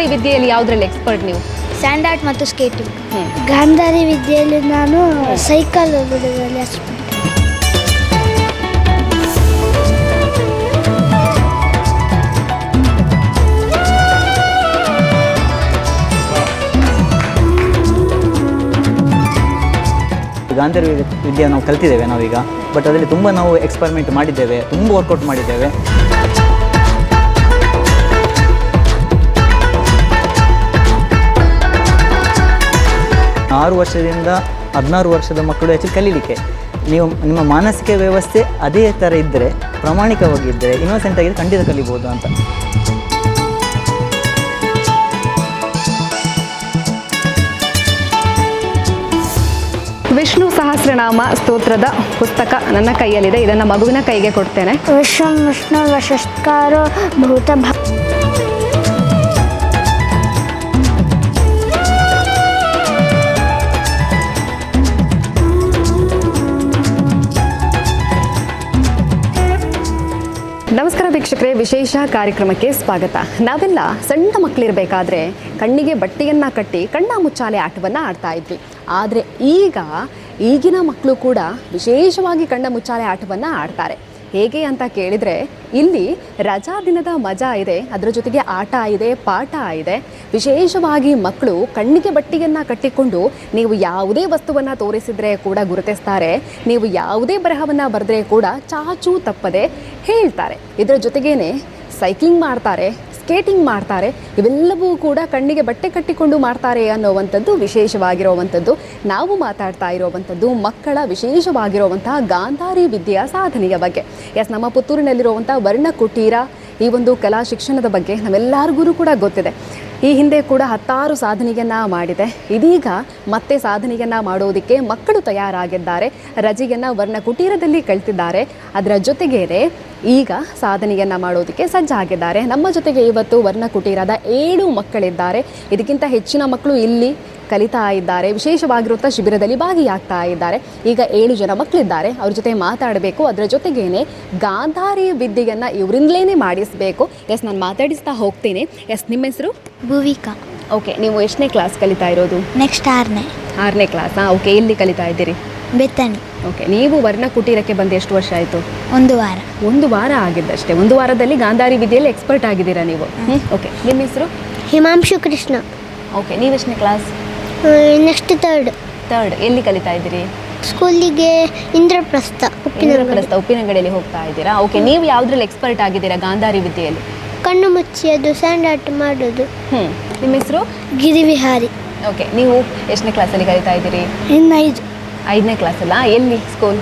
ಗಾಂಧಾರಿ ವಿದ್ಯೆಯಲ್ಲಿ ಯಾವುದರಲ್ಲಿ ಎಕ್ಸ್ಪರ್ಟ್ ನೀವು? ಸ್ಯಾಂಡ್ ಆರ್ಟ್ ಮತ್ತು ಸ್ಕೇಟಿಂಗ್. ಗಾಂಧಾರಿ ವಿದ್ಯೆಯಲ್ಲಿ ನಾನು ಸೈಕಲ್ ಬಿಡೋದ್ರಲ್ಲಿ ಎಕ್ಸ್ಪರ್ಟ್. ಗಾಂಧಾರಿ ವಿದ್ಯೆ ನಾವು ಕಲ್ತಿದ್ದೇವೆ ನಾವೀಗ, ಬಟ್ ಅದರಲ್ಲಿ ತುಂಬ ನಾವು ಎಕ್ಸ್ಪರಿಮೆಂಟ್ ಮಾಡಿದ್ದೇವೆ, ತುಂಬ ವರ್ಕೌಟ್ ಮಾಡಿದ್ದೇವೆ. ಆರು ವರ್ಷದಿಂದ 16 ವರ್ಷದ ಮಕ್ಕಳು ಆ್ಯಕ್ಚುಲಿ ಕಲೀಲಿಕ್ಕೆ ನೀವು ನಿಮ್ಮ ಮಾನಸಿಕ ವ್ಯವಸ್ಥೆ ಅದೇ ಥರ ಇದ್ದರೆ, ಪ್ರಾಮಾಣಿಕವಾಗಿದ್ದರೆ, ಇನ್ನೋಸೆಂಟ್ ಆಗಿದ್ದರೆ ಖಂಡಿತ ಕಲಿಬೋದು ಅಂತ. ವಿಷ್ಣು ಸಹಸ್ರನಾಮ ಸ್ತೋತ್ರದ ಪುಸ್ತಕ ನನ್ನ ಕೈಯಲ್ಲಿದೆ. ಇದನ್ನು ಮಗುವಿನ ಕೈಗೆ ಕೊಡ್ತೇನೆ. ವಿಷ್ಣು ವಶಸ್ಕಾರೋ ಭೂತ ನಮಸ್ಕಾರ ವೀಕ್ಷಕರೇ, ವಿಶೇಷ ಕಾರ್ಯಕ್ರಮಕ್ಕೆ ಸ್ವಾಗತ. ನಾವೆಲ್ಲ ಸಣ್ಣ ಮಕ್ಕಳಿರಬೇಕಾದ್ರೆ ಕಣ್ಣಿಗೆ ಬಟ್ಟೆಯನ್ನು ಕಟ್ಟಿ ಕಣ್ಣ ಮುಚ್ಚಾಲೆ ಆಟವನ್ನು ಆಡ್ತಾ ಇದ್ವಿ. ಆದರೆ ಈಗಿನ ಮಕ್ಕಳು ಕೂಡ ವಿಶೇಷವಾಗಿ ಕಣ್ಣ ಮುಚ್ಚಾಲೆ ಆಟವನ್ನು ಆಡ್ತಾರೆ. ಹೇಗೆ ಅಂತ ಕೇಳಿದರೆ, ಇಲ್ಲಿ ರಜಾ ದಿನದ ಮಜಾ ಇದೆ, ಅದರ ಜೊತೆಗೆ ಆಟ ಇದೆ, ಪಾಠ ಇದೆ. ವಿಶೇಷವಾಗಿ ಮಕ್ಕಳು ಕಣ್ಣಿಗೆ ಬಟ್ಟೆಯನ್ನು ಕಟ್ಟಿಕೊಂಡು ನೀವು ಯಾವುದೇ ವಸ್ತುವನ್ನು ತೋರಿಸಿದರೆ ಕೂಡ ಗುರುತಿಸ್ತಾರೆ, ನೀವು ಯಾವುದೇ ಬರಹವನ್ನು ಬರೆದ್ರೆ ಕೂಡ ಚಾಚೂ ತಪ್ಪದೆ ಹೇಳ್ತಾರೆ. ಇದರ ಜೊತೆಗೇನೆ ಸೈಕ್ಲಿಂಗ್ ಮಾಡ್ತಾರೆ, ಸ್ಕೇಟಿಂಗ್ ಮಾಡ್ತಾರೆ. ಇವೆಲ್ಲವೂ ಕೂಡ ಕಣ್ಣಿಗೆ ಬಟ್ಟೆ ಕಟ್ಟಿಕೊಂಡು ಮಾಡ್ತಾರೆ ಅನ್ನೋವಂಥದ್ದು ವಿಶೇಷವಾಗಿರುವಂಥದ್ದು. ನಾವು ಮಾತಾಡ್ತಾ ಇರುವಂಥದ್ದು ಮಕ್ಕಳ ವಿಶೇಷವಾಗಿರುವಂತಹ ಗಾಂಧಾರಿ ವಿದ್ಯೆಯ ಸಾಧನೆಯ ಬಗ್ಗೆ. ನಮ್ಮ ಪುತ್ತೂರಿನಲ್ಲಿರುವಂಥ ವರ್ಣಕುಟೀರ ಈ ಒಂದು ಕಲಾ ಶಿಕ್ಷಣದ ಬಗ್ಗೆ ನಮ್ಮೆಲ್ಲರಿಗೂ ಕೂಡ ಗೊತ್ತಿದೆ. ಈ ಹಿಂದೆ ಕೂಡ 10 ಸಾಧನೆಯನ್ನು ಮಾಡಿದೆ. ಇದೀಗ ಮತ್ತೆ ಸಾಧನೆಯನ್ನು ಮಾಡೋದಕ್ಕೆ ಮಕ್ಕಳು ತಯಾರಾಗಿದ್ದಾರೆ. ರಜೆಯನ್ನು ವರ್ಣಕುಟೀರದಲ್ಲಿ ಕಳಿತಿದ್ದಾರೆ. ಅದರ ಜೊತೆಗೇನೆ ಈಗ ಸಾಧನೆಯನ್ನು ಮಾಡೋದಕ್ಕೆ ಸಜ್ಜಾಗಿದ್ದಾರೆ. ನಮ್ಮ ಜೊತೆಗೆ ಇವತ್ತು ವರ್ಣಕುಟೀರದ 7 ಮಕ್ಕಳಿದ್ದಾರೆ. ಇದಕ್ಕಿಂತ ಹೆಚ್ಚಿನ ಮಕ್ಕಳು ಇಲ್ಲಿ ಕಲಿತಾ ಇದ್ದಾರೆ, ವಿಶೇಷವಾಗಿರುವಂಥ ಶಿಬಿರದಲ್ಲಿ ಭಾಗಿಯಾಗ್ತಾ ಇದ್ದಾರೆ. ಈಗ 7 ಜನ ಮಕ್ಕಳಿದ್ದಾರೆ, ಅವ್ರ ಜೊತೆ ಮಾತಾಡಬೇಕು. ಅದರ ಜೊತೆಗೇನೆ ಗಾಂಧಾರಿ ವಿದ್ಯೆಯನ್ನು ಇವರಿಂದಲೇ ಮಾಡಿಸಬೇಕು. ನಾನು ಮಾತಾಡಿಸ್ತಾ ಹೋಗ್ತೀನಿ. ನಿಮ್ಮ ಹೆಸರು? ಭುವಿಕಾ. ಓಕೆ, ನೀವು ಎಷ್ಟನೇ ಕ್ಲಾಸ್ ಕಲಿತಾ ಇರೋದು? ನೆಕ್ಸ್ಟ್ 6ನೇ ಕ್ಲಾಸಾ? ಓಕೆ, ಎಲ್ಲಿ ಕಲಿತಾ ಇದ್ದೀರಿ? ಬೆತ್ತನಿ. ಓಕೆ, ನೀವು ವರ್ಣಕುಟೀರಕ್ಕೆ ಬಂದು ಎಷ್ಟು ವರ್ಷ ಆಯಿತು? 1 ವಾರ. 1 ವಾರ ಆಗಿದ್ದಷ್ಟೇ. 1 ವಾರದಲ್ಲಿ ಗಾಂಧಾರಿ ವಿದ್ಯೆಯಲ್ಲಿ ಎಕ್ಸ್ಪರ್ಟ್ ಆಗಿದ್ದೀರಾ ನೀವು? ಓಕೆ, ನಿಮ್ಮ ಹೆಸರು? ಹಿಮಾಂಶು ಕೃಷ್ಣ. ಓಕೆ, ನೀವು ಎಷ್ಟನೇ ಕ್ಲಾಸ್? Next third. ಎಲ್ಲಿ ಕಲಿತಾ ಇದ್ದೀರಿ? ಸ್ಕೂಲಿಗೆ ಇಂದ್ರಪ್ರಸ್ಥ ಉಪ್ಪಿನಂಗಡಿಯಲ್ಲಿ ಹೋಗ್ತಾ ಇದ್ದೀರಾ? ಓಕೆ, ನೀವು ಯಾವುದ್ರಲ್ಲಿ ಎಕ್ಸ್ಪರ್ಟ್ ಆಗಿದ್ದೀರಾ ಗಾಂಧಾರಿ ವಿದ್ಯೆಯಲ್ಲಿ? ಕಣ್ಣು ಮುಚ್ಚಿ ಅದು ಸ್ಯಾಂಡ್ ಆರ್ಟ್ ಮಾಡೋದು. ನಿಮ್ಮ ಹೆಸರು? ಗಿರಿವಿಹಾರಿ. ಓಕೆ, ನೀವು ಎಷ್ಟನೇ ಕ್ಲಾಸಲ್ಲಿ ಕಲಿತಾ ಇದ್ದೀರಿ? ಇನ್ನು 5ನೇ ಕ್ಲಾಸಲ್ಲ? ಎಲ್ಲಿ ಸ್ಕೂಲ್?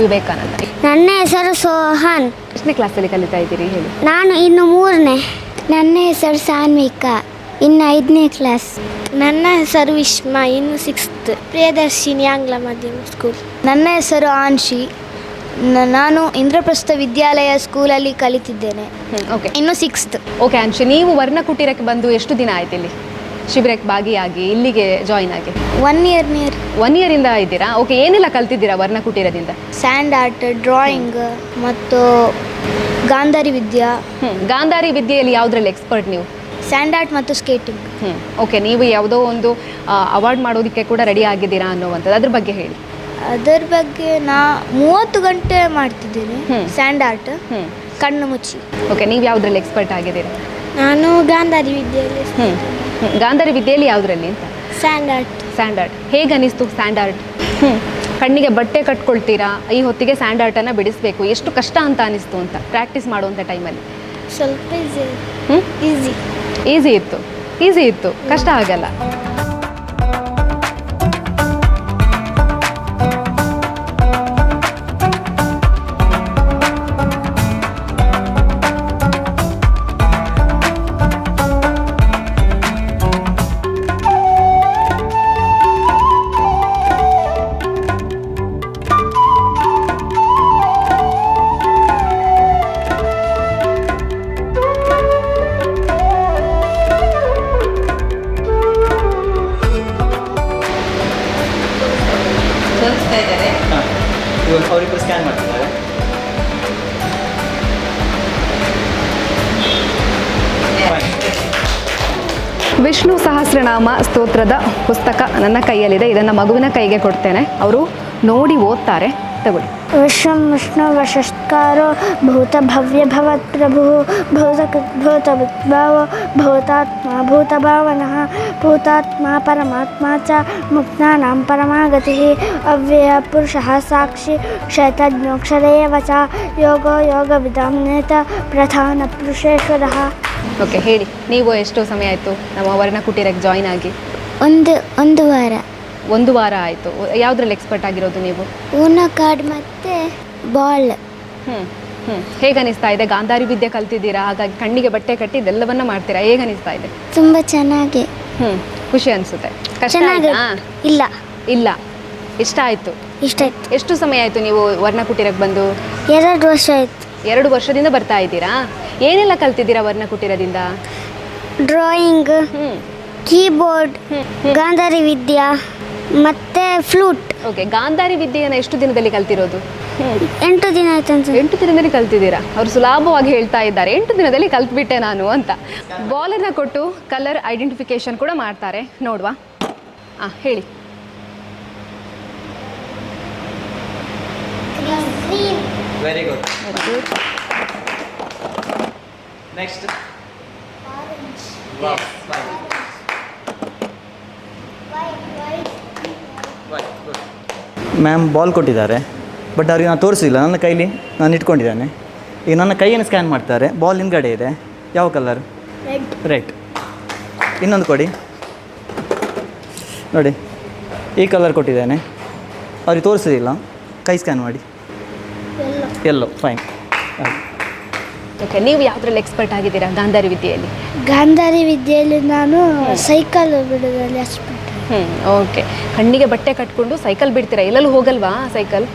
ವಿವೇಕಾನಂದ. ನನ್ನ ಹೆಸರು ಸೋಹನ್. ಎಷ್ಟನೇ ಕ್ಲಾಸಲ್ಲಿ ಕಲಿತಾ ಇದ್ದೀರಿ ಹೇಳಿ? ನಾನು ಇನ್ನು 3ನೇ. ನನ್ನ ಹೆಸರು ಸಾನ್ವಿಕಾ, ಇನ್ನು 5ನೇ ಕ್ಲಾಸ್. ನನ್ನ ಹೆಸರು ವಿಶ್ಮ, ಇನ್ನು 6th. ಪ್ರಿಯದರ್ಶಿನಿ ಆಂಗ್ಲ ಮಾಧ್ಯಮ ಸ್ಕೂಲ್. ನನ್ನ ಹೆಸರು ಆನ್ಶಿ, ನಾನು ಇಂದ್ರಪ್ರಸ್ಥ ವಿದ್ಯಾಲಯ ಸ್ಕೂಲಲ್ಲಿ ಕಲಿತಿದ್ದೇನೆ. ಓಕೆ, ಇನ್ನು 6th. ಓಕೆ ಆನ್ಶಿ, ನೀವು ವರ್ಣಕುಟೀರಕ್ಕೆ ಬಂದು ಎಷ್ಟು ದಿನ ಆಯ್ತು ಇಲ್ಲಿ ಶಿಬಿರಕ್ಕೆ ಭಾಗಿಯಾಗಿ ಇಲ್ಲಿಗೆ ಜಾಯಿನ್ ಆಗಿ? 1 year. 1 year ಇದ್ದೀರಾ? ಓಕೆ, ಏನೆಲ್ಲ ಕಲ್ತಿದ್ದೀರಾ ವರ್ಣಕುಟೀರದಿಂದ? ಸ್ಯಾಂಡ್ ಆರ್ಟ್, ಡ್ರಾಯಿಂಗ್ ಮತ್ತು ಗಾಂಧಾರಿ ವಿದ್ಯಾ. ಗಾಂಧಾರಿ ವಿದ್ಯೆಯಲ್ಲಿ ಯಾವುದ್ರಲ್ಲಿ ಎಕ್ಸ್ಪರ್ಟ್ ನೀವು? ಸ್ಯಾಂಡ್ ಆರ್ಟ್ ಮತ್ತು ಸ್ಕೇಟಿಂಗ್. ಓಕೆ, ನೀವು ಯಾವುದೋ ಒಂದು ಅವಾರ್ಡ್ ಮಾಡೋದಕ್ಕೆ ಕೂಡ ರೆಡಿ ಆಗಿದ್ದೀರಾ ಅನ್ನೋವಂಥದ್ದು, ಅದ್ರ ಬಗ್ಗೆ ಹೇಳಿ. ಅದರ ಬಗ್ಗೆ ನಾ 30 ಗಂಟೆ ಮಾಡ್ತಿದ್ದೀನಿ ಸ್ಯಾಂಡ್ ಆರ್ಟ್, ಕಣ್ಣು ಮುಚ್ಚಿ. ಓಕೆ, ನೀವು ಯಾವುದ್ರಲ್ಲಿ ಎಕ್ಸ್ಪರ್ಟ್ ಆಗಿದ್ದೀರಾ? ನಾನು ಗಾಂಧಾರಿ ವಿದ್ಯೆಯಲ್ಲಿ. ಗಾಂಧಾರಿ ವಿದ್ಯೆಯಲ್ಲಿ ಯಾವುದ್ರಲ್ಲಿ ಅಂತ? Sand art. ಹೇಗೆ ಅನಿಸ್ತು ಸ್ಯಾಂಡ್ ಆರ್ಟ್? ಕಣ್ಣಿಗೆ ಬಟ್ಟೆ ಕಟ್ಕೊಳ್ತೀರಾ, ಈ ಹೊತ್ತಿಗೆ ಸ್ಯಾಂಡ್ ಆರ್ಟನ್ನು ಬಿಡಿಸ್ಬೇಕು, ಎಷ್ಟು ಕಷ್ಟ ಅಂತ ಅನಿಸ್ತು ಅಂತ ಪ್ರಾಕ್ಟೀಸ್ ಮಾಡುವಂಥ ಟೈಮಲ್ಲಿ? ಸ್ವಲ್ಪ ಈಸಿ ಇತ್ತು, ಕಷ್ಟ ಆಗಲ್ಲ. ಅವರಿಬ್ಬರು ಸ್ಕ್ಯಾನ್ ಮಾಡ್ತಿದ್ದಾರೆ. ವಿಷ್ಣು ಸಹಸ್ರನಾಮ ಸ್ತೋತ್ರದ ಪುಸ್ತಕ ನನ್ನ ಕೈಯಲ್ಲಿದೆ. ಇದನ್ನು ಮಗುವಿನ ಕೈಗೆ ಕೊಡ್ತೇನೆ, ಅವರು ನೋಡಿ ಓದ್ತಾರೆ. ತಗೊಳ್ಳಿ. ವಿಶ್ವಂ ವಿಷ್ಣು ವಶಸ್ಕಾರೋ ಭೂತ ಭವ್ಯ ಭವತ್ ಪ್ರಭು ಭೂತ ವಿದ್ಭಾವ ಭೂತಾತ್ಮ ಭೂತಭಾವನಃ ಭೂತಾತ್ಮ ಪರಮಾತ್ಮ ಚ ಮುಕ್ತಾನಾಂ ಪರಮಾಗತಿ ಅವ್ಯಯ ಪುರುಷಃ ಸಾಕ್ಷಿ ಕ್ಷೇತ್ರಜ್ಞೋಕ್ಷರೇ ವಚ ಯೋಗೋ ಯೋಗವಿದಾಂ ನೇತ ಪ್ರಧಾನ ಪುರುಷೇಶ್ವರಃ. ಓಕೆ, ಹೇಳಿ. ನೀವು ಎಷ್ಟು ಸಮಯ ಆಯಿತು ನಮ್ಮ ವರ್ಣ ಕುಟೀರಕ್ಕೆ ಜಾಯ್ನ್ ಆಗಿ? ಒಂದು ವಾರ. 1 ವಾರ ಆಯಿತು. ಯಾವುದ್ರಲ್ಲಿ ಎಕ್ಸ್ಪರ್ಟ್ ಆಗಿರೋದು ನೀವು? ಊನೋ ಕಾರ್ಡ್ ಮತ್ತು ಬಾಲ್. ಹೇಗೆ ಅನಿಸ್ತಾ ಇದೆ? ಗಾಂಧಾರಿ ವಿದ್ಯೆ ಕಲ್ತಿದ್ದೀರಾ, ಹಾಗಾಗಿ ಕಣ್ಣಿಗೆ ಬಟ್ಟೆ ಕಟ್ಟಿ ಇದೆಲ್ಲವನ್ನ ಮಾಡ್ತೀರಾ. ಹೇಗೆ ಅನಿಸ್ತಾ ಇದೆ? ತುಂಬ ಚೆನ್ನಾಗಿ. ಖುಷಿ ಅನಿಸುತ್ತೆ. ಕಷ್ಟ ಚೆನ್ನಾಗಿ. ಆಯ್ತಾ? ಇಲ್ಲ, ಇಷ್ಟ ಆಯಿತು. ಇಷ್ಟ ಆಯ್ತು. ಎಷ್ಟು ಸಮಯ ಆಯಿತು ನೀವು ವರ್ಣಕುಟೀರಕ್ಕೆ ಬಂದು? 2 ವರ್ಷ ಆಯ್ತು. 2 ವರ್ಷದಿಂದ ಬರ್ತಾ ಇದ್ದೀರಾ? ಏನೆಲ್ಲ ಕಲ್ತಿದ್ದೀರಾ ವರ್ಣಕುಟೀರದಿಂದ? ಡ್ರಾಯಿಂಗ್, ಕೀಬೋರ್ಡ್, ಗಾಂಧಾರಿ ವಿದ್ಯಾ ಮತ್ತೆ ಫ್ಲೂಟ್. ಓಕೆ, ಗಾಂಧಾರಿ ವಿದ್ಯೆಯನ್ನು ಎಷ್ಟು ದಿನದಲ್ಲಿ ಕಲ್ತಿರೋದು? 8 ದಿನ ಆಯ್ತು ಅಂತ. 8 ದಿನದಲ್ಲಿ ಕಲ್ತಿದ್ದೀರಾ? ಅವರು ಸುಲಭವಾಗಿ ಹೇಳ್ತಾ ಇದ್ದಾರೆ, 8 ದಿನದಲ್ಲಿ ಕಲ್ತ್ಬಿಟ್ಟೆ ನಾನು ಅಂತ. ಬಾಲನ್ನು ಕೊಟ್ಟು ಕಲರ್ ಐಡೆಂಟಿಫಿಕೇಶನ್ ಕೂಡ ಮಾಡ್ತಾರೆ. ನೋಡುವ. ಹೇಳಿ. Very good. Next. Ma'am ball ಕೊಟ್ಟಿದ್ದಾರೆ, ಬಟ್ ಅವ್ರಿಗೆ ನಾನು ತೋರಿಸಿಲ್ಲ. ನನ್ನ ಕೈಲಿ ನಾನು ಇಟ್ಕೊಂಡಿದ್ದಾನೆ. ಈಗ ನನ್ನ ಕೈಯನ್ನು ಸ್ಕ್ಯಾನ್ ಮಾಡ್ತಾರೆ. ಬಾಲ್ ಹಿಂದ್ಗಡೆ ಇದೆ. ಯಾವ ಕಲರ್? ರೆಡ್. ಇನ್ನೊಂದು ಕೊಡಿ. ನೋಡಿ, ಈ ಕಲರ್ ಕೊಟ್ಟಿದ್ದಾನೆ. ಅವ್ರಿಗೆ ತೋರಿಸೋದಿಲ್ಲ. ಕೈ ಸ್ಕ್ಯಾನ್ ಮಾಡಿ. ಎಲ್ಲೋ. ಫೈನ್. ಓಕೆ, ನೀವು ಯಾವುದ್ರಲ್ಲಿ ಎಕ್ಸ್ಪರ್ಟ್ ಆಗಿದ್ದೀರಾ ಗಾಂಧಾರಿ ವಿದ್ಯೆಯಲ್ಲಿ? ಗಾಂಧಾರಿ ವಿದ್ಯೆಯಲ್ಲಿ ನಾನು ಸೈಕಲ್ ಬಿಡೋದ್ರಲ್ಲಿ ಎಕ್ಸ್ಪರ್ಟ್. ಓಕೆ, ಕಣ್ಣಿಗೆ ಬಟ್ಟೆ ಕಟ್ಕೊಂಡು ಸೈಕಲ್ ಬಿಡ್ತೀರಾ? ಎಲ್ಲೆಲ್ಲೂ ಹೋಗಲ್ವಾ ಸೈಕಲ್?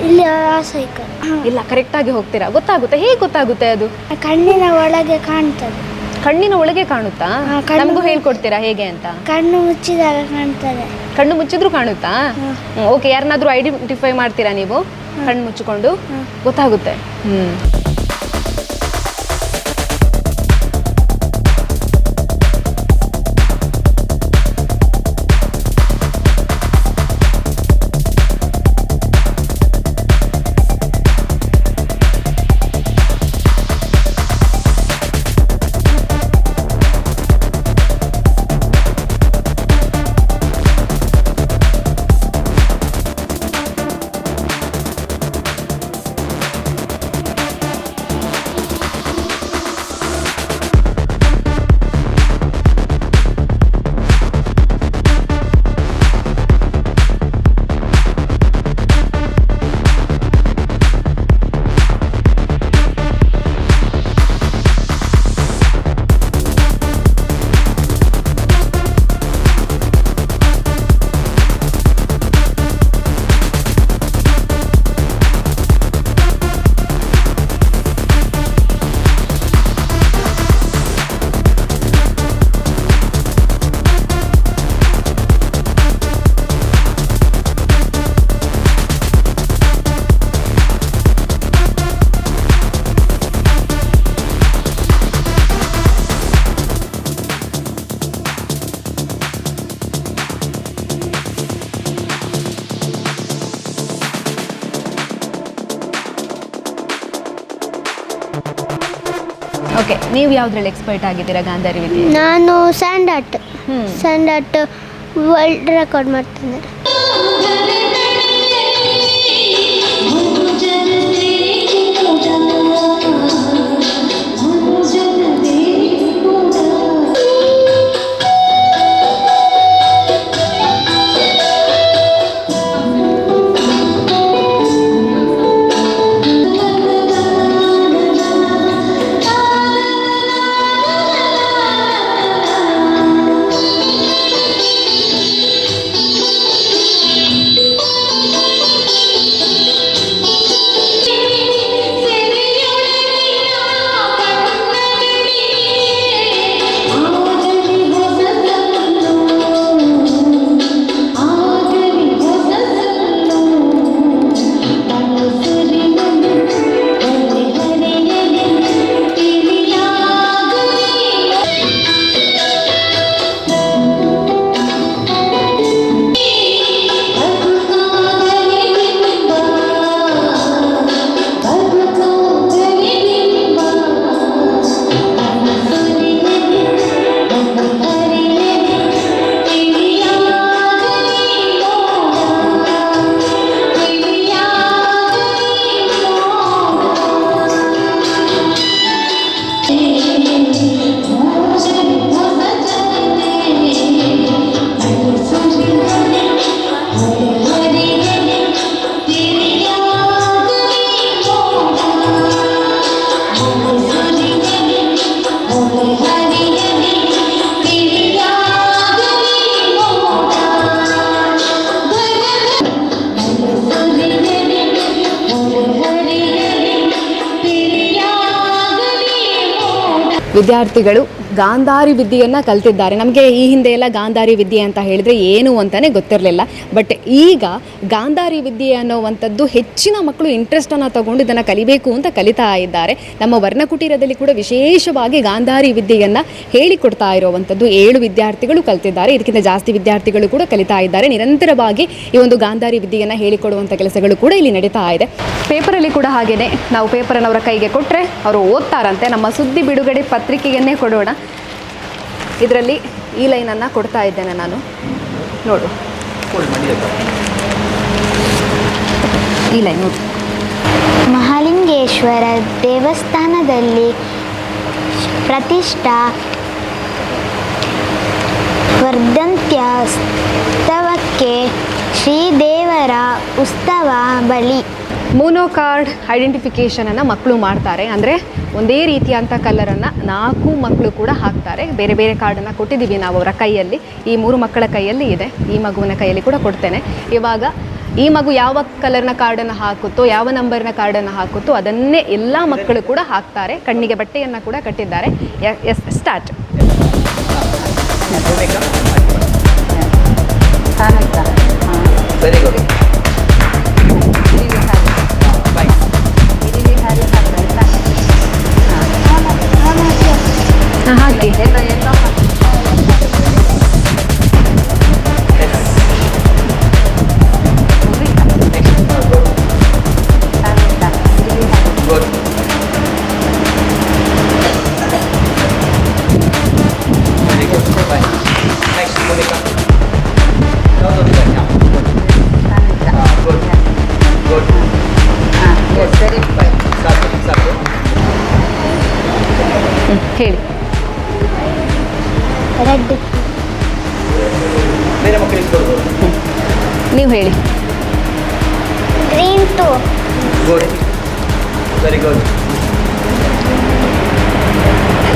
ಇಲ್ಲಿ ಆ ಸೈಕಲ್ ಇಲ್ಲ, ಕರೆಕ್ಟಾಗಿ ಹೋಗ್ತೀರಾ. ಗೊತ್ತಾಗುತ್ತೆ? ಹೇಗೆ ಗೊತ್ತಾಗುತ್ತೆ ಅದು? ಕಣ್ಣಿನ ಒಳಗೆ ಕಾಣ್ತದೆ. ಕಣ್ಣಿನ ಒಳಗೆ ಕಾಣುತ್ತಾ? ಕಣ್ಣು- ನಮಗೂ ಹೇಳ್ಕೊಡ್ತೀರಾ ಹೇಗೆ ಅಂತ? ಕಣ್ಣು ಮುಚ್ಚಿದಾಗ ಕಾಣ್ತದೆ. ಕಣ್ಣು ಮುಚ್ಚಿದ್ರು ಕಾಣುತ್ತಾ? ಓಕೆ, ಯಾರನ್ನಾದ್ರೂ ಐಡೆಂಟಿಫೈ ಮಾಡ್ತೀರಾ ನೀವು ಕಣ್ಣು ಮುಚ್ಚಿಕೊಂಡು? ಗೊತ್ತಾಗುತ್ತೆ. ಓಕೆ, ನೀವು ಯಾವುದ್ರಲ್ಲಿ ಎಕ್ಸ್ಪರ್ಟ್ ಆಗಿದ್ದೀರಾ ಗಾಂಧಾರಿ ವಿದ್ಯೆ? ನಾನು ಸ್ಯಾಂಡ್ ಆರ್ಟ್ ವರ್ಲ್ಡ್ ರೆಕಾರ್ಡ್ ಮಾಡ್ತೀನಿ. ವಿದ್ಯಾರ್ಥಿಗಳು ಗಾಂಧಾರಿ ವಿದ್ಯೆಯನ್ನು ಕಲ್ತಿದ್ದಾರೆ. ನಮಗೆ ಈ ಹಿಂದೆ ಎಲ್ಲ ಗಾಂಧಾರಿ ವಿದ್ಯೆ ಅಂತ ಹೇಳಿದರೆ ಏನು ಅಂತಲೇ ಗೊತ್ತಿರಲಿಲ್ಲ. ಬಟ್ ಈಗ ಗಾಂಧಾರಿ ವಿದ್ಯೆ ಅನ್ನೋವಂಥದ್ದು ಹೆಚ್ಚಿನ ಮಕ್ಕಳು ಇಂಟ್ರೆಸ್ಟನ್ನು ತಗೊಂಡು ಇದನ್ನು ಕಲಿಬೇಕು ಅಂತ ಕಲಿತಾ ಇದ್ದಾರೆ. ನಮ್ಮ ವರ್ಣಕುಟೀರದಲ್ಲಿ ಕೂಡ ವಿಶೇಷವಾಗಿ ಗಾಂಧಾರಿ ವಿದ್ಯೆಯನ್ನು ಹೇಳಿಕೊಡ್ತಾ ಇರುವಂಥದ್ದು 7 ವಿದ್ಯಾರ್ಥಿಗಳು ಕಲ್ತಿದ್ದಾರೆ. ಇದಕ್ಕಿಂತ ಜಾಸ್ತಿ ವಿದ್ಯಾರ್ಥಿಗಳು ಕೂಡ ಕಲಿತಾ ಇದ್ದಾರೆ. ನಿರಂತರವಾಗಿ ಈ ಒಂದು ಗಾಂಧಾರಿ ವಿದ್ಯೆಯನ್ನು ಹೇಳಿಕೊಡುವಂಥ ಕೆಲಸಗಳು ಕೂಡ ಇಲ್ಲಿ ನಡೀತಾ ಇದೆ. ಪೇಪರಲ್ಲಿ ಕೂಡ ಹಾಗೇನೆ, ನಾವು ಪೇಪರನ್ನು ಅವರ ಕೈಗೆ ಕೊಟ್ಟರೆ ಅವರು ಓದ್ತಾರಂತೆ. ನಮ್ಮ ಸುದ್ದಿ ಬಿಡುಗಡೆ ಪತ್ರಿಕೆಯನ್ನೇ ಕೊಡೋಣ. ಇದರಲ್ಲಿ ಈ ಲೈನನ್ನು ಕೊಡ್ತಾ ಇದ್ದೇನೆ ನಾನು, ನೋಡು ಈ ಲೈನ್ ನೋಡಿ. ಮಹಾಲಿಂಗೇಶ್ವರ ದೇವಸ್ಥಾನದಲ್ಲಿ ಪ್ರತಿಷ್ಠಾ ವರ್ಧಂತ್ಯೋತ್ಸವಕ್ಕೆ ಶ್ರೀದೇವರ ಉತ್ಸವ ಬಳಿ ಮೋನೋ ಕಾರ್ಡ್ ಐಡೆಂಟಿಫಿಕೇಷನನ್ನು ಮಕ್ಕಳು ಮಾಡ್ತಾರೆ. ಅಂದರೆ ಒಂದೇ ರೀತಿಯಂಥ ಕಲರನ್ನು 4 ಮಕ್ಕಳು ಕೂಡ ಹಾಕ್ತಾರೆ. ಬೇರೆ ಬೇರೆ ಕಾರ್ಡನ್ನು ಕೊಟ್ಟಿದ್ದೀವಿ ನಾವು ಅವರ ಕೈಯಲ್ಲಿ. ಈ 3 ಮಕ್ಕಳ ಕೈಯಲ್ಲಿ ಇದೆ, ಈ ಮಗುವಿನ ಕೈಯಲ್ಲಿ ಕೂಡ ಕೊಡ್ತೇನೆ. ಇವಾಗ ಈ ಮಗು ಯಾವ ಕಲರ್ನ ಕಾರ್ಡನ್ನು ಹಾಕುತ್ತೋ, ಯಾವ ನಂಬರ್ನ ಕಾರ್ಡನ್ನು ಹಾಕುತ್ತೋ ಅದನ್ನೇ ಎಲ್ಲ ಮಕ್ಕಳು ಕೂಡ ಹಾಕ್ತಾರೆ. ಕಣ್ಣಿಗೆ ಬಟ್ಟೆಯನ್ನು ಕೂಡ ಕಟ್ಟಿದ್ದಾರೆ. Yes, start. Very good. ಹಾಕಿ. ಹೇಳಿ. ರೆಡ್. ಬೇರೆ ಮಕ್ಕಳಿಗೆ ಕೊಡ್ಬೋದು. ನೀವು ಹೇಳಿ. Green 2. Good, very good.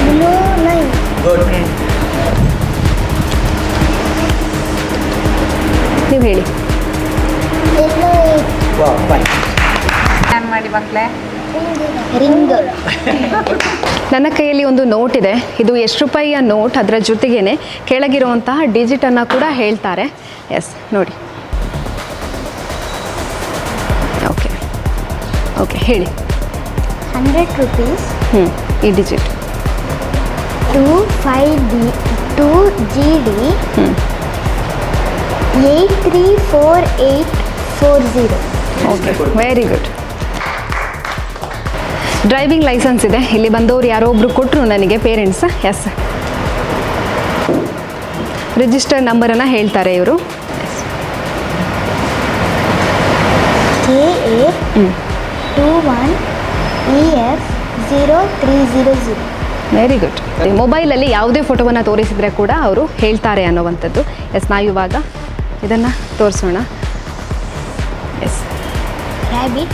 Blue 9. Good. ನೀವು ಹೇಳಿ. ಯೆಲ್ಲೋ 8. ವಾಹ್, ಫೈನ್. ಸ್ಕ್ಯಾನ್ ಮಾಡಿ ಮಕ್ಕಳೇ. ರಿಂಗ್. ನನ್ನ ಕೈಯಲ್ಲಿ ಒಂದು ನೋಟ್ ಇದೆ. ಇದು ಎಷ್ಟು ರೂಪಾಯಿಯ ನೋಟ್, ಅದರ ಜೊತೆಗೇನೆ ಕೆಳಗಿರುವಂತಹ ಡಿಜಿಟನ್ನು ಕೂಡ ಹೇಳ್ತಾರೆ. ಎಸ್, ನೋಡಿ. ಓಕೆ ಓಕೆ, ಹೇಳಿ. 100 rupees. ಈ digit 2GD 834840. Okay, very good. Driving licence ಇದೆ. ಇಲ್ಲಿ ಬಂದವರು ಯಾರೋ ಒಬ್ರು ಕೊಟ್ಟರು ನನಗೆ, ಪೇರೆಂಟ್ಸ್. ಎಸ್, ರಿಜಿಸ್ಟರ್ ನಂಬರನ್ನು ಹೇಳ್ತಾರೆ ಇವರು. KA 21EF0300. Very good. ಮೊಬೈಲಲ್ಲಿ ಯಾವುದೇ ಫೋಟೋವನ್ನು ತೋರಿಸಿದರೆ ಕೂಡ ಅವರು ಹೇಳ್ತಾರೆ ಅನ್ನೋವಂಥದ್ದು. ಎಸ್, ನಾವು ಇವಾಗ ಇದನ್ನು ತೋರಿಸೋಣ. Yes, Rabbit.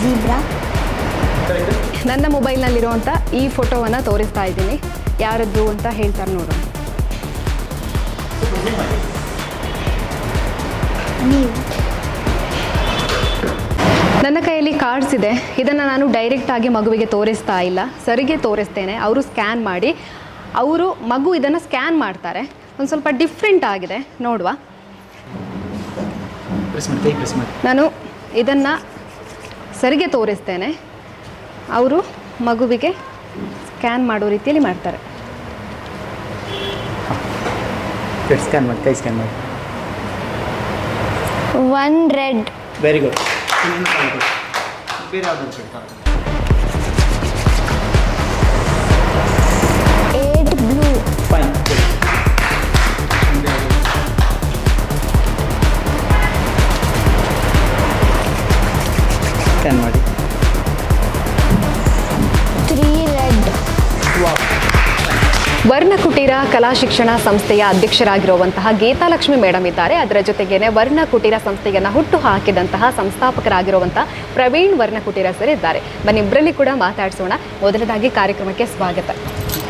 Zebra. ನನ್ನ ಮೊಬೈಲ್ನಲ್ಲಿರುವಂಥ ಈ ಫೋಟೋವನ್ನು ತೋರಿಸ್ತಾ ಇದ್ದೀನಿ. ಯಾರದ್ದು ಅಂತ ಹೇಳ್ತಾರೆ ನೋಡೋಣ. ನೀವು. ನನ್ನ ಕೈಯಲ್ಲಿ ಕಾರ್ಡ್ಸ್ ಇದೆ. ಇದನ್ನು ನಾನು ಡೈರೆಕ್ಟಾಗಿ ಮಗುವಿಗೆ ತೋರಿಸ್ತಾ ಇಲ್ಲ, ಸರಿಗೆ ತೋರಿಸ್ತೇನೆ. ಅವರು ಸ್ಕ್ಯಾನ್ ಮಾಡಿ, ಮಗು ಇದನ್ನು ಸ್ಕ್ಯಾನ್ ಮಾಡ್ತಾರೆ. ಒಂದು ಸ್ವಲ್ಪ ಡಿಫ್ರೆಂಟ್ ಆಗಿದೆ, ನೋಡುವ. ನಾನು ಇದನ್ನು ಸರಿಗೆ ತೋರಿಸ್ತೇನೆ, ಅವರು ಮಗುವಿಗೆ ಸ್ಕ್ಯಾನ್ ಮಾಡೋ ರೀತಿಯಲ್ಲಿ ಮಾಡ್ತಾರೆ. ಸ್ಕ್ಯಾನ್ ಮಾಡಿ, ಕೈ ಸ್ಕ್ಯಾನ್ ಮಾಡಿ. 1 red. Very good. ಬೇರೆ ಯಾವ್ದು ಕೊಡ್ತಾರೆ? 8 blue. ಫೈನ್. ಸ್ಕ್ಯಾನ್ ಮಾಡಿ. 3 red. ವರ್ಣಕುಟೀರ ಕಲಾ ಶಿಕ್ಷಣ ಸಂಸ್ಥೆಯ ಅಧ್ಯಕ್ಷರಾಗಿರುವಂತಹ ಗೀತಾಲಕ್ಷ್ಮಿ ಮೇಡಮ್ ಇದ್ದಾರೆ. ಅದರ ಜೊತೆಗೇನೆ ವರ್ಣಕುಟೀರ ಸಂಸ್ಥೆಯನ್ನು ಹುಟ್ಟು ಹಾಕಿದಂತಹ ಸಂಸ್ಥಾಪಕರಾಗಿರುವಂತಹ ಪ್ರವೀಣ್ ವರ್ಣಕುಟೀರ ಸರ್ ಇದ್ದಾರೆ. ಬನ್ನಿಬ್ಬರಲ್ಲಿ ಕೂಡ ಮಾತಾಡಿಸೋಣ. ಮೊದಲದಾಗಿ ಕಾರ್ಯಕ್ರಮಕ್ಕೆ ಸ್ವಾಗತ.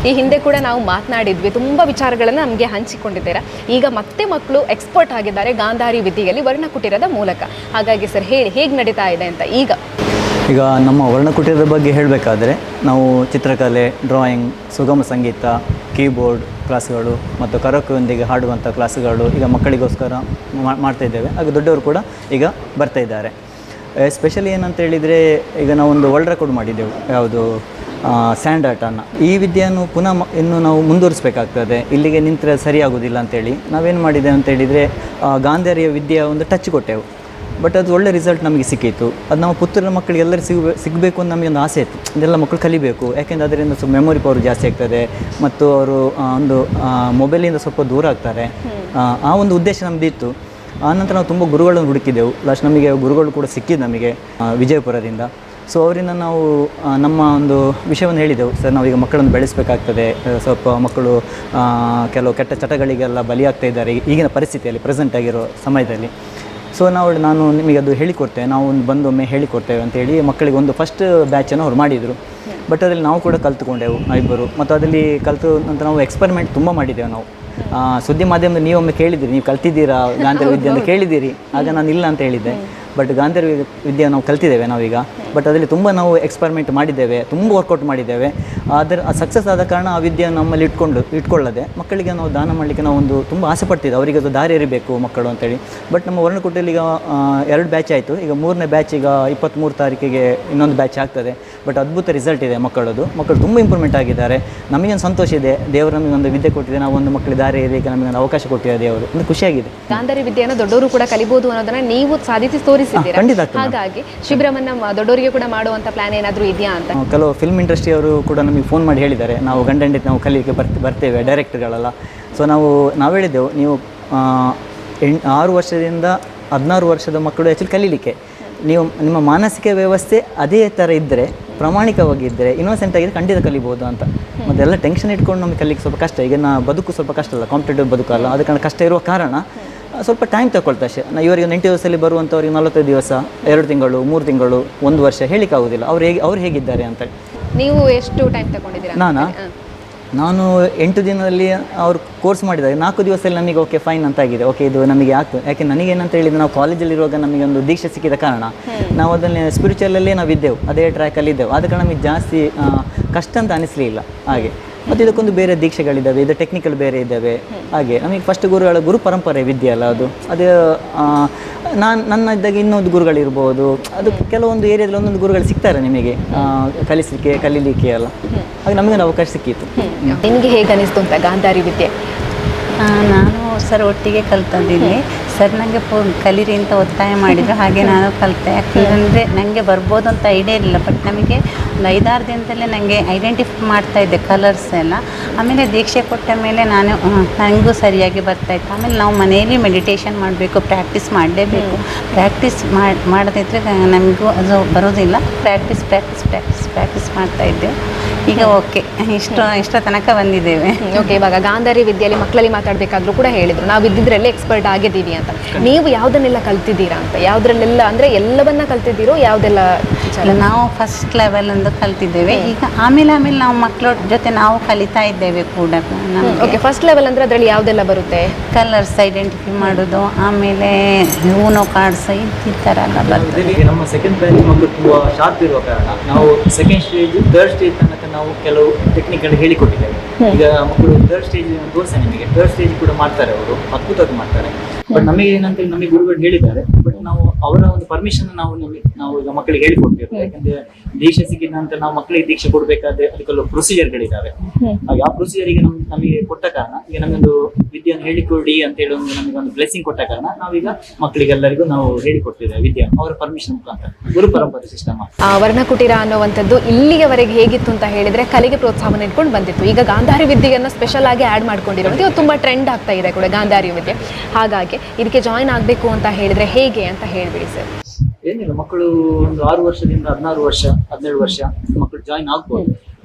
ಈ ಹಿಂದೆ ಕೂಡ ನಾವು ಮಾತನಾಡಿದ್ವಿ, ತುಂಬ ವಿಚಾರಗಳನ್ನು ನಮಗೆ ಹಂಚಿಕೊಂಡಿದ್ದೀರಾ. ಈಗ ಮತ್ತೆ ಮಕ್ಕಳು ಎಕ್ಸ್ಪರ್ಟ್ ಆಗಿದ್ದಾರೆ ಗಾಂಧಾರಿ ವಿದ್ಯೆಯಲ್ಲಿ ವರ್ಣಕುಟೀರದ ಮೂಲಕ. ಹಾಗಾಗಿ ಸರ್ ಹೇಳಿ, ಹೇಗೆ ನಡೀತಾ ಇದೆ ಅಂತ ಈಗ? ಈಗ ನಮ್ಮ ವರ್ಣಕುಟೀರದ ಬಗ್ಗೆ ಹೇಳಬೇಕಾದ್ರೆ ನಾವು ಚಿತ್ರಕಲೆ, ಡ್ರಾಯಿಂಗ್, ಸುಗಮ ಸಂಗೀತ, ಕೀಬೋರ್ಡ್ ಕ್ಲಾಸ್ಗಳು ಮತ್ತು ಕರೋಕೆಯೊಂದಿಗೆ ಹಾಡುವಂಥ ಕ್ಲಾಸ್ಗಳು ಈಗ ಮಕ್ಕಳಿಗೋಸ್ಕರ ಮಾಡ್ತಾಯಿದ್ದೇವೆ. ಹಾಗೆ ದೊಡ್ಡವರು ಕೂಡ ಈಗ ಬರ್ತಾ ಇದ್ದಾರೆ. ಸ್ಪೆಷಲಿ ಏನಂತ ಹೇಳಿದರೆ ಈಗ ನಾವೊಂದು ವರ್ಲ್ಡ್ ರೆಕಾರ್ಡ್ ಮಾಡಿದ್ದೆವು, ಯಾವುದು ಸ್ಯಾಂಡ್ ಆರ್ಟನ್ನು. ಈ ವಿದ್ಯೆಯನ್ನು ಪುನಃ ಇನ್ನು ನಾವು ಮುಂದುವರಿಸಬೇಕಾಗ್ತದೆ, ಇಲ್ಲಿಗೆ ನಿಂತರೆ ಸರಿಯಾಗೋದಿಲ್ಲ ಅಂತೇಳಿ ನಾವೇನು ಮಾಡಿದ್ದೇವೆ ಅಂತ ಹೇಳಿದರೆ ಗಾಂಧಾರಿಯ ವಿದ್ಯೆಯ ಒಂದು ಟಚ್ ಕೊಟ್ಟೆವು. ಬಟ್ ಅದು ಒಳ್ಳೆ ರಿಸಲ್ಟ್ ನಮಗೆ ಸಿಕ್ಕಿತ್ತು. ಅದು ನಮ್ಮ ಪುತ್ತೂರಿನ ಮಕ್ಕಳಿಗೆ ಎಲ್ಲರೂ ಸಿಗಬೇಕು ಅಂತ ನಮಗೆ ಒಂದು ಆಸೆ ಇತ್ತು. ಇದೆಲ್ಲ ಮಕ್ಕಳು ಕಲಿಬೇಕು, ಯಾಕೆಂದರೆ ಅದರಿಂದ ಸ್ವಲ್ಪ ಮೆಮೊರಿ ಪವರ್ ಜಾಸ್ತಿ ಆಗ್ತದೆ ಮತ್ತು ಅವರು ಒಂದು ಮೊಬೈಲಿಂದ ಸ್ವಲ್ಪ ದೂರ ಆಗ್ತಾರೆ. ಆ ಒಂದು ಉದ್ದೇಶ ನಮ್ಮದಿತ್ತು. ಆನಂತರ ನಾವು ತುಂಬ ಗುರುಗಳನ್ನು ಹುಡುಕಿದ್ದೆವು. ಲಾಸ್ಟ್ ನಮಗೆ ಗುರುಗಳು ಕೂಡ ಸಿಕ್ಕಿದ್ದು ನಮಗೆ ವಿಜಯಪುರದಿಂದ. ಸೊ ಅವರಿಂದ ನಾವು ನಮ್ಮ ಒಂದು ವಿಷಯವನ್ನು ಹೇಳಿದೆವು, ಸರ್ ನಾವೀಗ ಮಕ್ಕಳನ್ನು ಬೆಳೆಸಬೇಕಾಗ್ತದೆ, ಸ್ವಲ್ಪ ಮಕ್ಕಳು ಕೆಲವು ಕೆಟ್ಟ ಚಟಗಳಿಗೆಲ್ಲ ಬಲಿಯಾಗ್ತಾ ಇದ್ದಾರೆ ಈಗಿನ ಪರಿಸ್ಥಿತಿಯಲ್ಲಿ, ಪ್ರೆಸೆಂಟ್ ಆಗಿರೋ ಸಮಯದಲ್ಲಿ. ಸೊ ನಾನು ನಿಮಗೆ ಅದು ಹೇಳಿಕೊಡ್ತೇವೆ, ನಾವು ಒಂದು ಬಂದೊಮ್ಮೆ ಹೇಳಿಕೊಡ್ತೇವೆ ಅಂತೇಳಿ ಮಕ್ಕಳಿಗೆ ಒಂದು ಫಸ್ಟ್ ಬ್ಯಾಚನ್ನು ಅವ್ರು ಮಾಡಿದರು. ಬಟ್ ಅದರಲ್ಲಿ ನಾವು ಕೂಡ ಕಲ್ತ್ಕೊಂಡೆವು ಇಬ್ಬರು. ಮತ್ತು ಅದರಲ್ಲಿ ಕಲಿತು ನಂತರ ನಾವು ಎಕ್ಸ್ಪರಿಮೆಂಟ್ ತುಂಬ ಮಾಡಿದ್ದೇವೆ. ನಾವು ಸುದ್ದಿ ಮಾಧ್ಯಮದಲ್ಲಿ ನೀವೊಮ್ಮೆ ಕೇಳಿದ್ದೀರಿ, ನೀವು ಕಲ್ತಿದ್ದೀರಾ ಗಾಂಧಾರಿ ವಿದ್ಯೆ ಅಂತ ಕೇಳಿದ್ದೀರಿ. ಆಗ ನಾನು ಇಲ್ಲ ಅಂತ ಹೇಳಿದ್ದೆ. ಬಟ್ ಗಾಂಧಾರಿ ವಿದ್ಯೆ ನಾವು ಕಲ್ತಿದ್ದೇವೆ ನಾವೀಗ. ಬಟ್ ಅದರಲ್ಲಿ ತುಂಬ ನಾವು ಎಕ್ಸ್ಪರಿಮೆಂಟ್ ಮಾಡಿದ್ದೇವೆ, ತುಂಬ ವರ್ಕೌಟ್ ಮಾಡಿದ್ದೇವೆ. ಅದರ ಸಕ್ಸಸ್ ಆದ ಕಾರಣ ಆ ವಿದ್ಯೆ ನಮ್ಮಲ್ಲಿ ಇಟ್ಕೊಳ್ಳದೆ ಮಕ್ಕಳಿಗೆ ನಾವು ದಾನ ಮಾಡಲಿಕ್ಕೆ ನಾವು ಒಂದು ತುಂಬ ಆಸೆ ಪಡ್ತಿದ್ದೆ. ಅವರಿಗೆ ಅದು ದಾರಿ ಎರಿಬೇಕು ಮಕ್ಕಳು ಅಂತೇಳಿ. ಬಟ್ ನಮ್ಮ ವರ್ಣಕುಟಿಯಲ್ಲಿ ಈಗ 2 ಬ್ಯಾಚ್ ಆಯಿತು. ಈಗ 3ನೇ ಬ್ಯಾಚ್ ಈಗ 23 ತಾರೀಕಿಗೆ ಇನ್ನೊಂದು ಬ್ಯಾಚ್ ಆಗ್ತದೆ. ಬಟ್ ಅದ್ಭುತ ರಿಸಲ್ಟ್ ಇದೆ ಮಕ್ಕಳದು. ಮಕ್ಕಳು ತುಂಬ ಇಂಪ್ರೂವ್ಮೆಂಟ್ ಆಗಿದ್ದಾರೆ. ನಮಗೇನು ಸಂತೋಷ ಇದೆ, ದೇವರು ನಮಗೊಂದು ವಿದ್ಯೆ ಕೊಟ್ಟಿದೆ, ನಾವು ಒಂದು ಮಕ್ಕಳಿಗೆ ದಾರಿ ಎರಿಯಕ್ಕೆ ನಮಗೊಂದು ಅವಕಾಶ ಕೊಟ್ಟಿದೆ ದೇವರು, ಒಂದು ಖುಷಿಯಾಗಿದೆ. ಗಾಂಧಾರಿ ವಿದ್ಯೆಯನ್ನು ದೊಡ್ಡವರು ಕೂಡ ಕಲಿಬಹುದು ಅನ್ನೋದನ್ನ ನೀವು ಸಾಧಿಸಿ ತೋರಿಸಿದ್ದೀರಾ. ಹಾಗಾಗಿ ಶಿಬಿರವನ್ನ ದೊಡ್ಡವರಿಗೆ ಕೂಡ ಮಾಡುವಂತ ಪ್ಲಾನ್ ಏನಾದರೂ ಇದೆಯಾ ಅಂತ? ಕೆಲವು ಫಿಲ್ಮ್ ಇಂಡಸ್ಟ್ರಿಯವರು ಕೂಡ ನಮಗೆ ಫೋನ್ ಮಾಡಿ ಹೇಳಿದ್ದಾರೆ, ನಾವು ಗಂಡ ಹೆಂಡತಿ ನಾವು ಕಲಿಯಕ್ಕೆ ಬರ್ತೇವೆ ಡೈರೆಕ್ಟರ್ಗಳೆಲ್ಲ. ಸೊ ನಾವು ಹೇಳಿದ್ದೆವು, ನೀವು 6 ವರ್ಷದಿಂದ 16 ವರ್ಷದ ಮಕ್ಕಳು ಆ್ಯಕ್ಚುಲಿ ಕಲೀಲಿಕ್ಕೆ ನೀವು ನಿಮ್ಮ ಮಾನಸಿಕ ವ್ಯವಸ್ಥೆ ಅದೇ ಥರ ಇದ್ದರೆ, ಪ್ರಾಮಾಣಿಕವಾಗಿದ್ದರೆ, ಇನ್ನೋಸೆಂಟ್ ಆಗಿದ್ದರೆ ಖಂಡಿತ ಕಲಿಬೋದು ಅಂತ. ಮತ್ತೆಲ್ಲ ಟೆನ್ಷನ್ ಇಟ್ಕೊಂಡು ನಮಗೆ ಕಲಿಕ್ಕೆ ಸ್ವಲ್ಪ ಕಷ್ಟ. ಈಗ ಬದುಕು ಸ್ವಲ್ಪ ಕಷ್ಟ ಅಲ್ಲ, ಕಾಂಪಿಟೇಟಿವ್ ಬದುಕಲ್ಲ. ಅದಕ್ಕೆ ಕಷ್ಟ ಇರುವ ಕಾರಣ ಸ್ವಲ್ಪ ಟೈಮ್ ತಗೊಳ್ತಾ ಅಷ್ಟೇ. ಇವರಿಗೆ 90 ದಿವಸದಲ್ಲಿ ಬರುವಂಥವ್ರಿಗೆ 45 ದಿವಸ, 2 ತಿಂಗಳು, 3 ತಿಂಗಳು, 1 ವರ್ಷ ಹೇಳಿಕ್ಕಾಗೋದಿಲ್ಲ ಅವ್ರು ಹೇಗಿದ್ದಾರೆ ಅಂತ. ನೀವು ಎಷ್ಟು ಟೈಮ್ ತಗೊಂಡಿದ್ದೀರಾ? ನಾನು 8 ದಿನದಲ್ಲಿ ಅವ್ರು ಕೋರ್ಸ್ ಮಾಡಿದಾಗ 4 ದಿವಸದಲ್ಲಿ ನಮಗೆ ಓಕೆ ಫೈನ್ ಅಂತ ಆಗಿದೆ. ಓಕೆ ಇದು ನಮಗೆ ಆಗ್ತದೆ. ಯಾಕೆ ನನಗೇನಂತ ಹೇಳಿದರೆ ನಾವು ಕಾಲೇಜಲ್ಲಿರುವಾಗ ನಮಗೆ ಒಂದು ದೀಕ್ಷೆ ಸಿಕ್ಕಿದ ಕಾರಣ ನಾವು ಅದನ್ನೇ ಸ್ಪಿರಿಚುವಲಲ್ಲೇ ನಾವು ಇದ್ದೆವು, ಅದೇ ಟ್ರ್ಯಾಕಲ್ಲಿ ಇದ್ದೆವು. ಆದ ಕಾರಣ ನಮಗೆ ಜಾಸ್ತಿ ಕಷ್ಟ ಅಂತ ಅನಿಸಲಿಲ್ಲ ಹಾಗೆ. ಮತ್ತು ಇದಕ್ಕೊಂದು ಬೇರೆ ದೀಕ್ಷೆಗಳಿದ್ದಾವೆ, ಇದು ಟೆಕ್ನಿಕಲ್ ಬೇರೆ ಇದ್ದಾವೆ ಹಾಗೆ. ನಮಗೆ ಫಸ್ಟ್ ಗುರು ಪರಂಪರೆ ವಿದ್ಯೆ ಅಲ್ಲ ಅದು ನನ್ನ ಇದ್ದಾಗ ಇನ್ನೊಂದು ಗುರುಗಳಿರ್ಬೋದು. ಅದು ಕೆಲವೊಂದು ಏರಿಯಾದಲ್ಲಿ ಒಂದೊಂದು ಗುರುಗಳು ಸಿಗ್ತಾರೆ ನಿಮಗೆ ಕಲೀಲಿಕ್ಕೆ ಎಲ್ಲ. ಹಾಗೆ ನಮಗೊಂದು ಅವಕಾಶ ಸಿಕ್ಕಿತ್ತು. ನಿಮಗೆ ಹೇಗೆ ಅನಿಸ್ತು ಅಂತ ಗಾಂಧಾರಿ ವಿದ್ಯೆ? ನಾನು ಸರ್ ಒಟ್ಟಿಗೆ ಕಲ್ತಿದ್ದೀನಿ. ಸರ್ ನನಗೆ ಕಲೀರಿ ಅಂತ ಒತ್ತಾಯ ಮಾಡಿದರು, ಹಾಗೆ ನಾನು ಕಲಿತೆ. ಯಾಕಂದರೆ ನನಗೆ ಬರ್ಬೋದು ಅಂತ ಐಡಿಯಾ ಇರಲಿಲ್ಲ. ಬಟ್ ನಮಗೆ ಒಂದು 5-6 ದಿನದಲ್ಲೇ ನನಗೆ ಐಡೆಂಟಿಫೈ ಮಾಡ್ತಾಯಿದ್ದೆ ಕಲರ್ಸ್ ಎಲ್ಲ. ಆಮೇಲೆ ದೀಕ್ಷೆ ಕೊಟ್ಟ ಮೇಲೆ ನನಗೂ ಸರಿಯಾಗಿ ಬರ್ತಾಯಿತ್ತು. ಆಮೇಲೆ ನಾವು ಮನೆಯಲ್ಲಿ ಮೆಡಿಟೇಷನ್ ಮಾಡಬೇಕು, ಪ್ರಾಕ್ಟೀಸ್ ಮಾಡಲೇಬೇಕು. ಪ್ರಾಕ್ಟೀಸ್ ಮಾಡದಿದ್ದರೆ ನಮಗೂ ಅದು ಬರೋದಿಲ್ಲ. ಪ್ರಾಕ್ಟೀಸ್ ಮಾಡ್ತಾಯಿದ್ದೆ. ಈಗ ಓಕೆ, ಇಷ್ಟೋ ತನಕ ಬಂದಿದ್ದೇವೆ. ಓಕೆ, ಇವಾಗ ಗಾಂಧಾರಿ ವಿದ್ಯೆಯಲ್ಲಿ ಮಕ್ಕಳಲ್ಲಿ ಮಾತಾಡಬೇಕಾದ್ರೂ ಕೂಡ ಹೇಳಿದರು, ನಾವು ಇದ್ದಿದ್ರಲ್ಲೇ ಎಕ್ಸ್ಪರ್ಟ್ ಆಗಿದ್ದೀವಿ ಅಂತ. ನೀವು ಯಾವುದನ್ನೆಲ್ಲ ಕಲ್ತಿದ್ದೀರಾ ಅಂತ? ಯಾವುದ್ರಲ್ಲೆಲ್ಲ ಅಂದರೆ ಎಲ್ಲವನ್ನ ಕಲ್ತಿದ್ದೀರೋ? ಯಾವುದೆಲ್ಲ? ನಾವು ಫಸ್ಟ್ ಲೆವೆಲ್ ಎಂದು ಕಲ್ತಿದ್ದೇವೆ. ಈಗ ಆಮೇಲೆ ನಾವು ಮಕ್ಕಳ ಜೊತೆ ನಾವು ಕಲಿತಾ ಇದ್ದೇವೆ ಕೂಡ. ಓಕೆ, ಫಸ್ಟ್ ಲೆವೆಲ್ ಅಂದರೆ ಅದರಲ್ಲಿ ಯಾವುದೆಲ್ಲ ಬರುತ್ತೆ? ಕಲರ್ಸ್ ಐಡೆಂಟಿಫೈ ಮಾಡೋದು, ಆಮೇಲೆ ಊನೋ ಕಾರ್ಡ್ಸ್ ಈ ಥರ ಎಲ್ಲ ಬರ್ತದೆ. ನಮ್ಮ ಸೆಕೆಂಡ್ ಬ್ಯಾಚ್ ಮಕ್ಕಳು ತುಂಬ ಶಾರ್ಪ್ ಇರುವ ಕಾರಣ ನಾವು ಸೆಕೆಂಡ್ ಸ್ಟೇಜ್, 3rd ಸ್ಟೇಜ್ ತನಕ ನಾವು ಕೆಲವು ಟೆಕ್ನಿಕಲ್ ಹೇಳಿಕೊಟ್ಟಿದ್ದೇವೆ. ಈಗ ಮಕ್ಕಳು 3rd ಸ್ಟೇಜ್ ತೋರಿಸ ನಿಮಗೆ 3rd ಸ್ಟೇಜ್ ಕೂಡ ಮಾಡ್ತಾರೆ, ಅವರು ಅದ್ಭುತವಾಗಿ ಮಾಡ್ತಾರೆ. ಬಟ್ ನಮಗೆ ಏನಂತ ನಮಗೆ ಗುರುಗಳು ಹೇಳಿದ್ದಾರೆ. ಬಟ್ ನಾವು ಅವರ ಒಂದು ಪರ್ಮಿಷನ್ ನಾವು ಈಗ ಮಕ್ಕಳಿಗೆ ಹೇಳಿಕೊಡ್ತೇವೆ. ಯಾಕಂದ್ರೆ ದೀಕ್ಷೆ ಸಿಕ್ಕಿದ ನಂತರ ನಾವು ಮಕ್ಕಳಿಗೆ ದೀಕ್ಷೆ ಕೊಡಬೇಕಾದ್ರೆ ಅದಕ್ಕೆಲ್ಲ ಪ್ರೊಸೀಜರ್ಗಳಿದ್ದಾವೆ. ಆ ಪ್ರೊಸೀಜರಿಗೆ ನಮಗೆ ಕೊಟ್ಟ ಕಾರಣ ಈಗ ನಮಗೊಂದು ವಿದ್ಯೆಯನ್ನು ಹೇಳಿಕೊಡಿ ಅಂತ ಹೇಳಿ ನಮಗೆ ಒಂದು ಬ್ಲೆಸ್ಸಿಂಗ್ ಕೊಟ್ಟ ಕಾರಣ ನಾವೀಗ ಮಕ್ಕಳಿಗೆಲ್ಲರಿಗೂ ನಾವು ಹೇಳಿಕೊಡ್ತಿದ್ದೇವೆ ವಿದ್ಯೆ ಅವರ ಪರ್ಮಿಷನ್ ಮುಖಾಂತರ. ಗುರು ಪರಂಪರೆ ಸಿಸ್ಟಮ್. ವರ್ಣಕುಟೀರ ಅನ್ನುವಂಥದ್ದು ಇಲ್ಲಿಯವರೆಗೆ ಹೇಗಿತ್ತು ಅಂತ ಹೇಳಿದ್ರೆ ಕಲೆಗೆ ಪ್ರೋತ್ಸಾಹವನ್ನು ಇಟ್ಕೊಂಡು ಬಂದಿತ್ತು. ಈಗ ಗಾಂಧಾರಿ ವಿದ್ಯೆಯನ್ನು ಸ್ಪೆಷಲ್ ಆಗಿ ಆ್ಯಡ್ ಮಾಡ್ಕೊಂಡಿರೋದು ಇವತ್ತು ತುಂಬ ಟ್ರೆಂಡ್ ಆಗ್ತಾ ಇದೆ ಕೂಡ ಗಾಂಧಾರಿ ವಿದ್ಯೆ. ಹಾಗಾಗಿ ಇದಕ್ಕೆ ಜಾಯಿನ್ ಆಗಬೇಕು ಅಂತ ಹೇಳಿದ್ರೆ ಹೇಗೆ ಅಂತ ಹೇಳ್ಬಿಡಿ ಸರ್. ಏನಿಲ್ಲ, ಮಕ್ಕಳು ಒಂದು 6 ವರ್ಷದಿಂದ 16 ವರ್ಷ 17 ವರ್ಷ ಮಕ್ಕಳು ಜಾಯಿನ್ ಆಗ್ಬೋದು.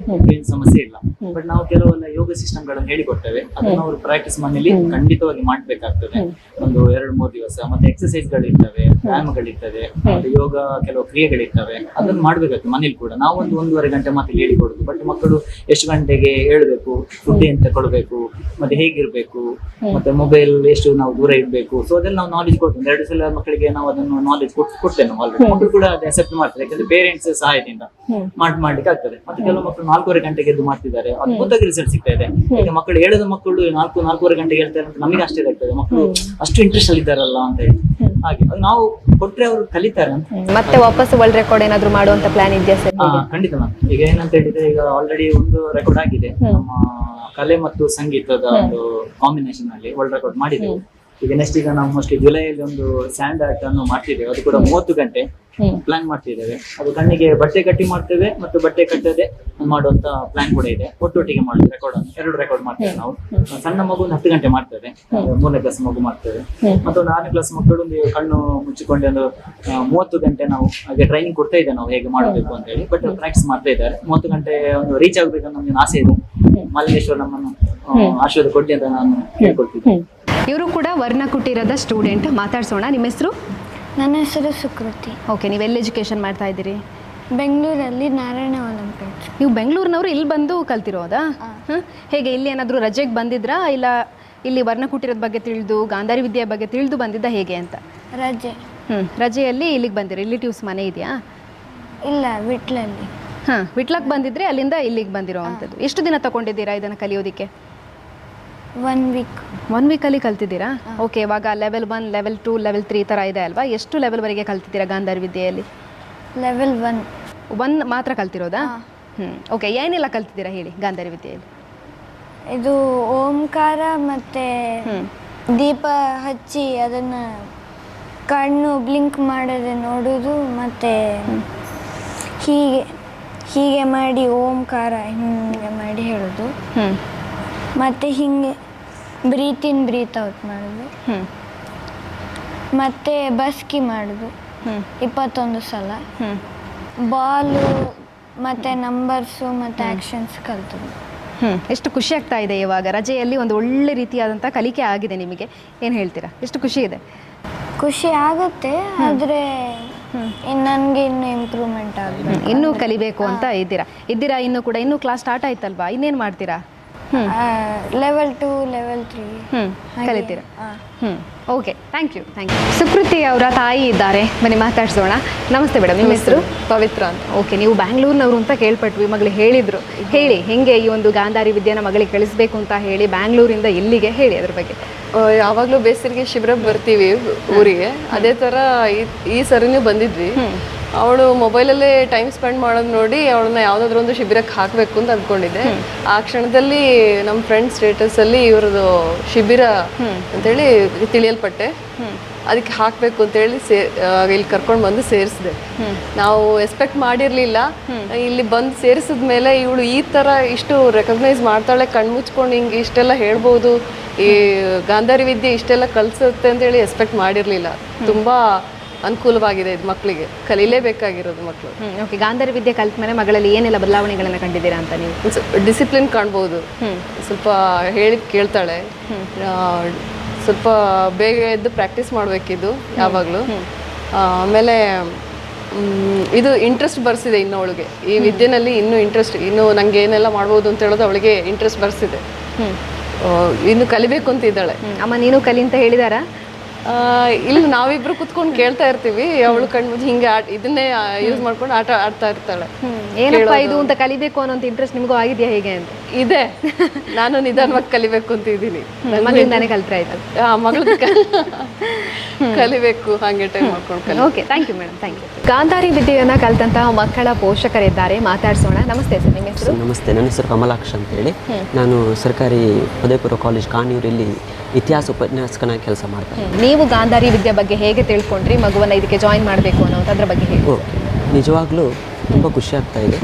ಏನು ಸಮಸ್ಯೆ ಇಲ್ಲ. ಬಟ್ ನಾವು ಕೆಲವೆಲ್ಲ ಯೋಗ ಸಿಸ್ಟಮ್ ಗಳನ್ನು ಹೇಳಿಕೊಡ್ತೇವೆ, ಅದನ್ನ ಅವರು ಪ್ರಾಕ್ಟೀಸ್ ಮನೇಲಿ ಖಂಡಿತವಾಗಿ ಮಾಡ್ಬೇಕಾಗ್ತದೆ. ಒಂದು 2-3 ದಿವಸ. ಮತ್ತೆ ಎಕ್ಸರ್ಸೈಸ್ ಗಳಿರ್ತವೆ, ವ್ಯಾಯಾಮಗಳಿರ್ತವೆ, ಮತ್ತೆ ಯೋಗ ಕೆಲವು ಕ್ರಿಯೆಗಳಿರ್ತವೆ, ಅದನ್ನ ಮಾಡ್ಬೇಕಾಗ್ತದೆ ಮನೇಲಿ ಕೂಡ. ನಾವು 1-1.5 ಗಂಟೆ ಮಾತ್ರ ಹೇಳಿಕೊಡುದು. ಬಟ್ ಮಕ್ಕಳು ಎಷ್ಟು ಗಂಟೆಗೆ ಹೇಳ್ಬೇಕು, ಫುಡ್ ಎಂತ ಕೊಡ್ಬೇಕು, ಮತ್ತೆ ಹೇಗಿರ್ಬೇಕು, ಮತ್ತೆ ಮೊಬೈಲ್ ಎಷ್ಟು ನಾವು ದೂರ ಇಡ್ಬೇಕು, ಸೊ ಅದೆಲ್ಲ ನಾವು ನಾಲೆಜ್ ಕೊಡ್ತೇವೆ. 2 ಸಲ ಮಕ್ಕಳಿಗೆ ನಾವು ಅದನ್ನು ನಾಲೆಜ್ ಕೊಡ್ತೇವೆ ನಾವು ಆಲ್ರೆಡಿ. ಮಕ್ಕಳು ಕೂಡ ಅದು ಅಕ್ಸೆಪ್ಟ್ ಮಾಡ್ತಾರೆ, ಯಾಕಂದ್ರೆ ಪೇರೆಂಟ್ಸ್ ಸಹಾಯದಿಂದ ಮಾಡ್ಲಿಕ್ಕೆ ಆಗ್ತದೆ. ಮತ್ತೆ ಕೆಲವು ಮಕ್ಕಳು 4:15 ಗಂಟೆಗೆ ಎದ್ದು ಮಾಡ್ತಿದ್ದಾರೆ, ಅದ್ಭುತವಾಗಿ ರಿಸಲ್ಟ್ ಸಿಗ್ತಾ ಇದೆ. ಈಗ ಮಕ್ಕಳು ಹೇಳದ ಮಕ್ಕಳು 4-4:15 ಗಂಟೆಗೆ ಹೇಳ್ತಾರೆ ಅಂತ ನಮಗೆ ಅಷ್ಟೇ ಆಗ್ತದೆ, ಮಕ್ಕಳು ಅಷ್ಟು ಇಂಟ್ರೆಸ್ಟ್ ಅಲ್ಲಿ ಇದ್ದಾರಲ್ಲ ಅಂತ ಹೇಳಿ. ಹಾಗೆ ಅದು ನಾವು ಕೊಟ್ರೆ ಅವರು ಕಲಿತಾರೆ ಅಂತ. ಮತ್ತೆ ವಾಪಸ್ ವರ್ಲ್ಡ್ ರೆಕಾರ್ಡ್ ಏನಾದ್ರು ಮಾಡುವಂತ ಪ್ಲಾನ್ ಇದೆಯಾ ಸರ್? ಖಂಡಿತ ಮ್ಯಾಮ್. ಈಗ ಏನಂತ ಹೇಳಿದ್ರೆ, ಈಗ ಆಲ್ರೆಡಿ ಒಂದು ರೆಕಾರ್ಡ್ ಆಗಿದೆ. ನಮ್ಮ ಕಲೆ ಮತ್ತು ಸಂಗೀತದ ಒಂದು ಕಾಂಬಿನೇಷನ್ ಅಲ್ಲಿ ವರ್ಲ್ಡ್ ರೆಕಾರ್ಡ್ ಮಾಡಿದ್ದೇವೆ. ಈಗ ನೆಕ್ಸ್ಟ್ ಈಗ ನಾವು ಮೋಸ್ಟ್ಲಿ ಜುಲೈಯಲ್ಲಿ ಒಂದು ಸ್ಯಾಂಡ್ ಆರ್ಟ್ ಅನ್ನು ಮಾಡ್ತಿದ್ದೇವೆ. ಅದು ಕೂಡ 30 ಗಂಟೆ ಪ್ಲಾನ್ ಮಾಡ್ತಿದ್ದೇವೆ. ಅದು ಕಣ್ಣಿಗೆ ಬಟ್ಟೆ ಕಟ್ಟಿ ಮಾಡ್ತೇವೆ ಮತ್ತು ಬಟ್ಟೆ ಕಟ್ಟದೆ ಮಾಡುವಂತ ಪ್ಲಾನ್ ಕೂಡ ಇದೆ. ಒಟ್ಟೊಟ್ಟಿಗೆ ಮಾಡುದು ರೆಕಾರ್ಡ್ ಅನ್ನು 2 ರೆಕಾರ್ಡ್ ಮಾಡ್ತೇವೆ ನಾವು. ಸಣ್ಣ ಮಗು 10 ಗಂಟೆ ಮಾಡ್ತೇವೆ, 3ನೇ ಕ್ಲಾಸ್ ಮಗು ಮಾಡ್ತೇವೆ. ಮತ್ತೊಂದು 6ನೇ ಕ್ಲಾಸ್ ಮಕ್ಕಳು ಒಂದು ಕಣ್ಣು ಮುಚ್ಚಿಕೊಂಡು ಒಂದು 30 ಗಂಟೆ ನಾವು ಹಾಗೆ ಟ್ರೈನಿಂಗ್ ಕೊಡ್ತಾ ಇದ್ದೇವೆ ನಾವು ಹೇಗೆ ಮಾಡಬೇಕು ಅಂತ ಹೇಳಿ. ಬಟ್ ಪ್ರಾಕ್ಟೀಸ್ ಮಾಡ್ತಾ ಇದ್ದಾರೆ. 30 ಗಂಟೆ ಒಂದು ರೀಚ್ ಆಗ್ಬೇಕಂತ ನಮ್ಗೆ ಆಸೆ ಇದೆ. ಮಲ್ಲೇಶ್ವರ ನಮ್ಮನ್ನು ಆಶೀರ್ವಾದ ಕೊಡ್ಲಿ ಅಂತ ನಾನು ಕೇಳ್ಕೊಳ್ತಿದ್ದೆ. ಇವರು ಕೂಡ ವರ್ಣ ಕುಟೀರದ ಸ್ಟೂಡೆಂಟ್. ಮಾತಾಡ್ಸೋಣ. ನಿಮ್ಮ ಹೆಸರು? ನನ್ನ ಹೆಸರು ಸುಕೃತಿ. ಓಕೆ, ನೀವೆಲ್ಲಿ ಎಜುಕೇಶನ್ ಮಾಡ್ತಾ ಇದ್ದೀರಿ? ಬೆಂಗಳೂರಲ್ಲಿ ನಾರಾಯಣ ಒಲಿಂಪಿಕ್ಸ್. ನೀವು ಬೆಂಗಳೂರಿನವರು ಇಲ್ಲಿ ಬಂದು ಕಲ್ತಿರೋದಾ? ಹೇಗೆ ಇಲ್ಲಿ ಏನಾದರೂ ರಜೆಗೆ ಬಂದಿದ್ರಾ, ಇಲ್ಲ ಇಲ್ಲಿ ವರ್ಣಕುಟೀರದ ಬಗ್ಗೆ ತಿಳಿದು ಗಾಂಧಾರಿ ವಿದ್ಯೆ ಬಗ್ಗೆ ತಿಳಿದು ಬಂದಿದ್ದ ಹೇಗೆ ಅಂತ? ರಜೆ. ರಜೆಯಲ್ಲಿ ಇಲ್ಲಿಗೆ ಬಂದಿರಿ. ರಿಲೇಟಿವ್ಸ್ ಮನೆ ಇದೆಯಾ? ಇಲ್ಲ, ವಿಟ್ಲಲ್ಲಿ. ವಿಟ್ಲಕ್ಕೆ ಬಂದಿದ್ರೆ ಅಲ್ಲಿಂದ ಇಲ್ಲಿಗೆ ಬಂದಿರೋ ಅಂಥದ್ದು. ಎಷ್ಟು ದಿನ ತಗೊಂಡಿದ್ದೀರಾ ಇದನ್ನು ಕಲಿಯೋದಕ್ಕೆ? 1 ವೀಕ್. 1 ವೀಕಲ್ಲಿ ಕಲ್ತಿದ್ದೀರಾ? ಓಕೆ. ಇವಾಗ ಲೆವೆಲ್ 1, ಲೆವೆಲ್ 2, ಲೆವೆಲ್ 3 ಥರ ಇದೆ ಅಲ್ವಾ? ಎಷ್ಟು ಲೆವೆಲ್ವರೆಗೆ ಕಲ್ತಿದ್ದೀರಾ ಗಾಂಧಾರಿ ವಿದ್ಯೆಯಲ್ಲಿ? ಲೆವೆಲ್ 1 ಮಾತ್ರ ಕಲ್ತಿರೋದಾ? ಓಕೆ. ಏನೆಲ್ಲ ಕಲ್ತಿದ್ದೀರಾ ಹೇಳಿ ಗಾಂಧಾರಿ ವಿದ್ಯೆಯಲ್ಲಿ? ಇದು ಓಂಕಾರ ಮತ್ತು ದೀಪ ಹಚ್ಚಿ ಅದನ್ನು ಕಣ್ಣು ಬ್ಲಿಂಕ್ ಮಾಡದೆ ನೋಡೋದು, ಮತ್ತು ಹೀಗೆ ಮಾಡಿ ಓಂಕಾರ ಹಿಂಗೆ ಮಾಡಿ ಹೇಳೋದು, ಮತ್ತು ಹಿಂಗೆ ಬ್ರೀತ್ ಇನ್ ಬ್ರೀತ್ ಔಟ್ ಮಾಡೋದು, ಮತ್ತು ಬಸ್ಕಿ ಮಾಡೋದು 21 ಸಲ, ಬಾಲು ಮತ್ತು ನಂಬರ್ಸು ಮತ್ತು ಆ್ಯಕ್ಷನ್ಸ್ ಕಲ್ತದ್ದು. ಎಷ್ಟು ಖುಷಿ ಆಗ್ತಾ ಇದೆ ಇವಾಗ ರಜೆಯಲ್ಲಿ? ಒಂದು ಒಳ್ಳೆ ರೀತಿಯಾದಂಥ ಕಲಿಕೆ ಆಗಿದೆ ನಿಮಗೆ. ಏನು ಹೇಳ್ತೀರಾ? ಎಷ್ಟು ಖುಷಿ ಇದೆ? ಖುಷಿ ಆಗುತ್ತೆ, ಆದರೆ ನನಗೆ ಇನ್ನೂ ಇಂಪ್ರೂವ್ಮೆಂಟ್ ಆಗಬೇಕು. ಇನ್ನೂ ಕಲಿಬೇಕು ಅಂತ ಇದ್ದೀರಾ ಇನ್ನೂ ಕೂಡ? ಇನ್ನೂ ಕ್ಲಾಸ್ ಸ್ಟಾರ್ಟ್ ಆಯ್ತಲ್ವಾ? ಇನ್ನೇನು ಮಾಡ್ತೀರಾ? ಲೆವೆಲ್ 2, ಲೆವೆಲ್ 3 ಕಲಿತೀರಾ? Okay, thank you. ಸುಕೃತಿ ಅವರ ತಾಯಿ ಇದ್ದಾರೆ, ಬನ್ನಿ ಮಾತಾಡ್ಸೋಣ. ನಮಸ್ತೆ ಮೇಡಮ್, ನಿಮ್ಮ ಹೆಸರು? ಪವಿತ್ರ ಅಂತ. ಓಕೆ, ನೀವು ಬ್ಯಾಂಗ್ಳೂರ್ನವರು ಅಂತ ಕೇಳ್ಪಟ್ವಿ, ಮಗಳಿಗೆ ಹೇಳಿದ್ರು. ಹೇಳಿ, ಹೆಂಗೆ ಈ ಒಂದು ಗಾಂಧಾರಿ ವಿದ್ಯೆನ ಮಗಳಿಗೆ ಕಳಿಸ್ಬೇಕು ಅಂತ ಹೇಳಿ ಬ್ಯಾಂಗ್ಳೂರಿಂದ ಎಲ್ಲಿಗೆ ಹೇಳಿ ಅದ್ರ ಬಗ್ಗೆ. ಯಾವಾಗಲೂ ಬೇಸಿಗೆ ಶಿಬಿರಕ್ಕೆ ಬರ್ತೀವಿ ಊರಿಗೆ, ಅದೇ ಥರ ಈ ಸರಿನೂ ಬಂದಿದ್ವಿ. ಅವಳು ಮೊಬೈಲಲ್ಲೇ ಟೈಮ್ ಸ್ಪೆಂಡ್ ಮಾಡೋದು ನೋಡಿ ಅವಳನ್ನ ಯಾವುದಾದ್ರೂ ಒಂದು ಶಿಬಿರಕ್ಕೆ ಹಾಕಬೇಕು ಅಂತ ಅಂದ್ಕೊಂಡಿದ್ದೆ. ಆ ಕ್ಷಣದಲ್ಲಿ ನಮ್ಮ ಫ್ರೆಂಡ್ ಸ್ಟೇಟಸಲ್ಲಿ ಇವ್ರದ್ದು ಶಿಬಿರ ಅಂತೇಳಿ ತಿಳಿಯಲ್ಪಟ್ಟೆ. ಅದಕ್ಕೆ ಹಾಕಬೇಕು ಅಂತೇಳಿ ಇಲ್ಲಿ ಕರ್ಕೊಂಡು ಬಂದು ಸೇರಿಸಿದೆ. ನಾವು ಎಕ್ಸ್ಪೆಕ್ಟ್ ಮಾಡಿರಲಿಲ್ಲ. ಇಲ್ಲಿ ಬಂದು ಸೇರಿಸಿದ ಮೇಲೆ ಇವಳು ಈ ಥರ ಇಷ್ಟು ರೆಕಗ್ನೈಸ್ ಮಾಡ್ತಾಳೆ, ಕಣ್ಮುಚ್ಕೊಂಡು ಹಿಂಗೆ ಇಷ್ಟೆಲ್ಲ ಹೇಳ್ಬೋದು, ಈ ಗಾಂಧಾರಿ ವಿದ್ಯೆ ಇಷ್ಟೆಲ್ಲ ಕಲಿಸುತ್ತೆ ಅಂತೇಳಿ ಎಕ್ಸ್ಪೆಕ್ಟ್ ಮಾಡಿರಲಿಲ್ಲ. ತುಂಬ ಅನುಕೂಲವಾಗಿದೆ ಇದು ಮಕ್ಕಳಿಗೆ, ಕಲೀಲೇಬೇಕಾಗಿರೋದು ಮಕ್ಕಳು. ಓಕೆ, ಗಾಂಧಾರಿ ವಿದ್ಯೆ ಕಲಿತ ಮೇಲೆ ಮಗಳಲ್ಲಿ ಏನೆಲ್ಲ ಬದಲಾವಣೆಗಳನ್ನು ಕಂಡಿದ್ದೀರಾ ಅಂತ ನೀವು? ಡಿಸಿಪ್ಲಿನ್ ಕಾಣ್ಬೋದು, ಸ್ವಲ್ಪ ಹೇಳಿದ್ ಕೇಳ್ತಾಳೆ, ಸ್ವಲ್ಪ ಬೇಗ ಎದ್ದು ಪ್ರಾಕ್ಟೀಸ್ ಮಾಡಬೇಕಿದ್ದು ಯಾವಾಗಲೂ. ಆಮೇಲೆ ಇದು ಇಂಟ್ರೆಸ್ಟ್ ಬರ್ಸಿದೆ ಇನ್ನು ಅವಳಿಗೆ, ಈ ವಿದ್ಯೆನಲ್ಲಿ ಇನ್ನೂ ಇಂಟ್ರೆಸ್ಟ್, ಇನ್ನು ನನಗೆ ಏನೆಲ್ಲ ಮಾಡ್ಬೋದು ಅಂತ ಹೇಳೋದು ಅವಳಿಗೆ ಇಂಟ್ರೆಸ್ಟ್ ಬರ್ಸಿದೆ. ಇನ್ನು ಕಲಿಬೇಕು ಅಂತಿದ್ದಾಳೆ. ಅಮ್ಮ ನೀನು ಕಲಿ ಅಂತ ಹೇಳಿದಾರಾ? ಇಲ್ಲಿ ನಾವಿಬ್ರು ಕುತ್ಕೊಂಡು ಕೇಳ್ತಾ ಇರ್ತೀವಿ, ಅವಳು ಕಣ್ಮುಚ್ಚಿ ಹಿಂಗೆ ಇದನ್ನೇ ಯೂಸ್ ಮಾಡ್ಕೊಂಡು ಆಡ್ತಾ ಇರ್ತಾಳೆ. ಏನಪ್ಪ ಇದು ಅಂತ ಕಲಿಬೇಕು ಅನ್ನೋಂಥ ಇಂಟ್ರೆಸ್ಟ್ ನಿಮಗೂ ಆಗಿದೆಯಾ ಹೇಗೆ ಅಂತ? ಇದೆ, ನಾನು ನಿಧಾನವಾಗಿ ಕಲಿಬೇಕು ಅಂತ ಇದ್ದೀನಿ. ಮಗಳಿಂದಾನೇ ಕಲ್ತ್ರೆ ಆಯ್ತು. ಮಗಳು ಕಲಿಬೇಕು, ಹಾಗೆ ಟೈಮ್ ಮಾಡ್ಕೊಂಡು. Okay, thank you madam, thank you. Gandhari ವಿದ್ಯೆಯನ್ನು ಕಲಿತಂತಹ ಮಕ್ಕಳ ಪೋಷಕರಿದ್ದಾರೆ, ಮಾತಾಡ್ಸೋಣ. ನಮಸ್ತೆ ಸರ್, ನಿಮ್ಮ ಹೆಸರು? ನಮಸ್ತೆ, ನನ್ನ ಹೆಸರು ಕಮಲಾಕ್ಷ ಅಂತೇಳಿ. ನಾನು ಸರ್ಕಾರಿ ಪದವಿಪೂರ್ವ ಕಾಲೇಜ್ ಕಾಣಿಯೂರಲ್ಲಿ ಇತಿಹಾಸ ಉಪನ್ಯಾಸಕನಾಗಿ ಕೆಲಸ ಮಾಡ್ತೇನೆ. ನೀವು ಗಾಂಧಾರಿ ವಿದ್ಯೆ ಬಗ್ಗೆ ಹೇಗೆ ತಿಳ್ಕೊಂಡ್ರಿ? ಮಗುವನ್ನು ಇದಕ್ಕೆ ಜಾಯಿನ್ ಮಾಡಬೇಕು ಅನ್ನೋದ್ರ ಬಗ್ಗೆ ಹೇಳಿ. ಓಕೆ, ನಿಜವಾಗ್ಲೂ ತುಂಬ ಖುಷಿ ಆಗ್ತಾ ಇದೆ.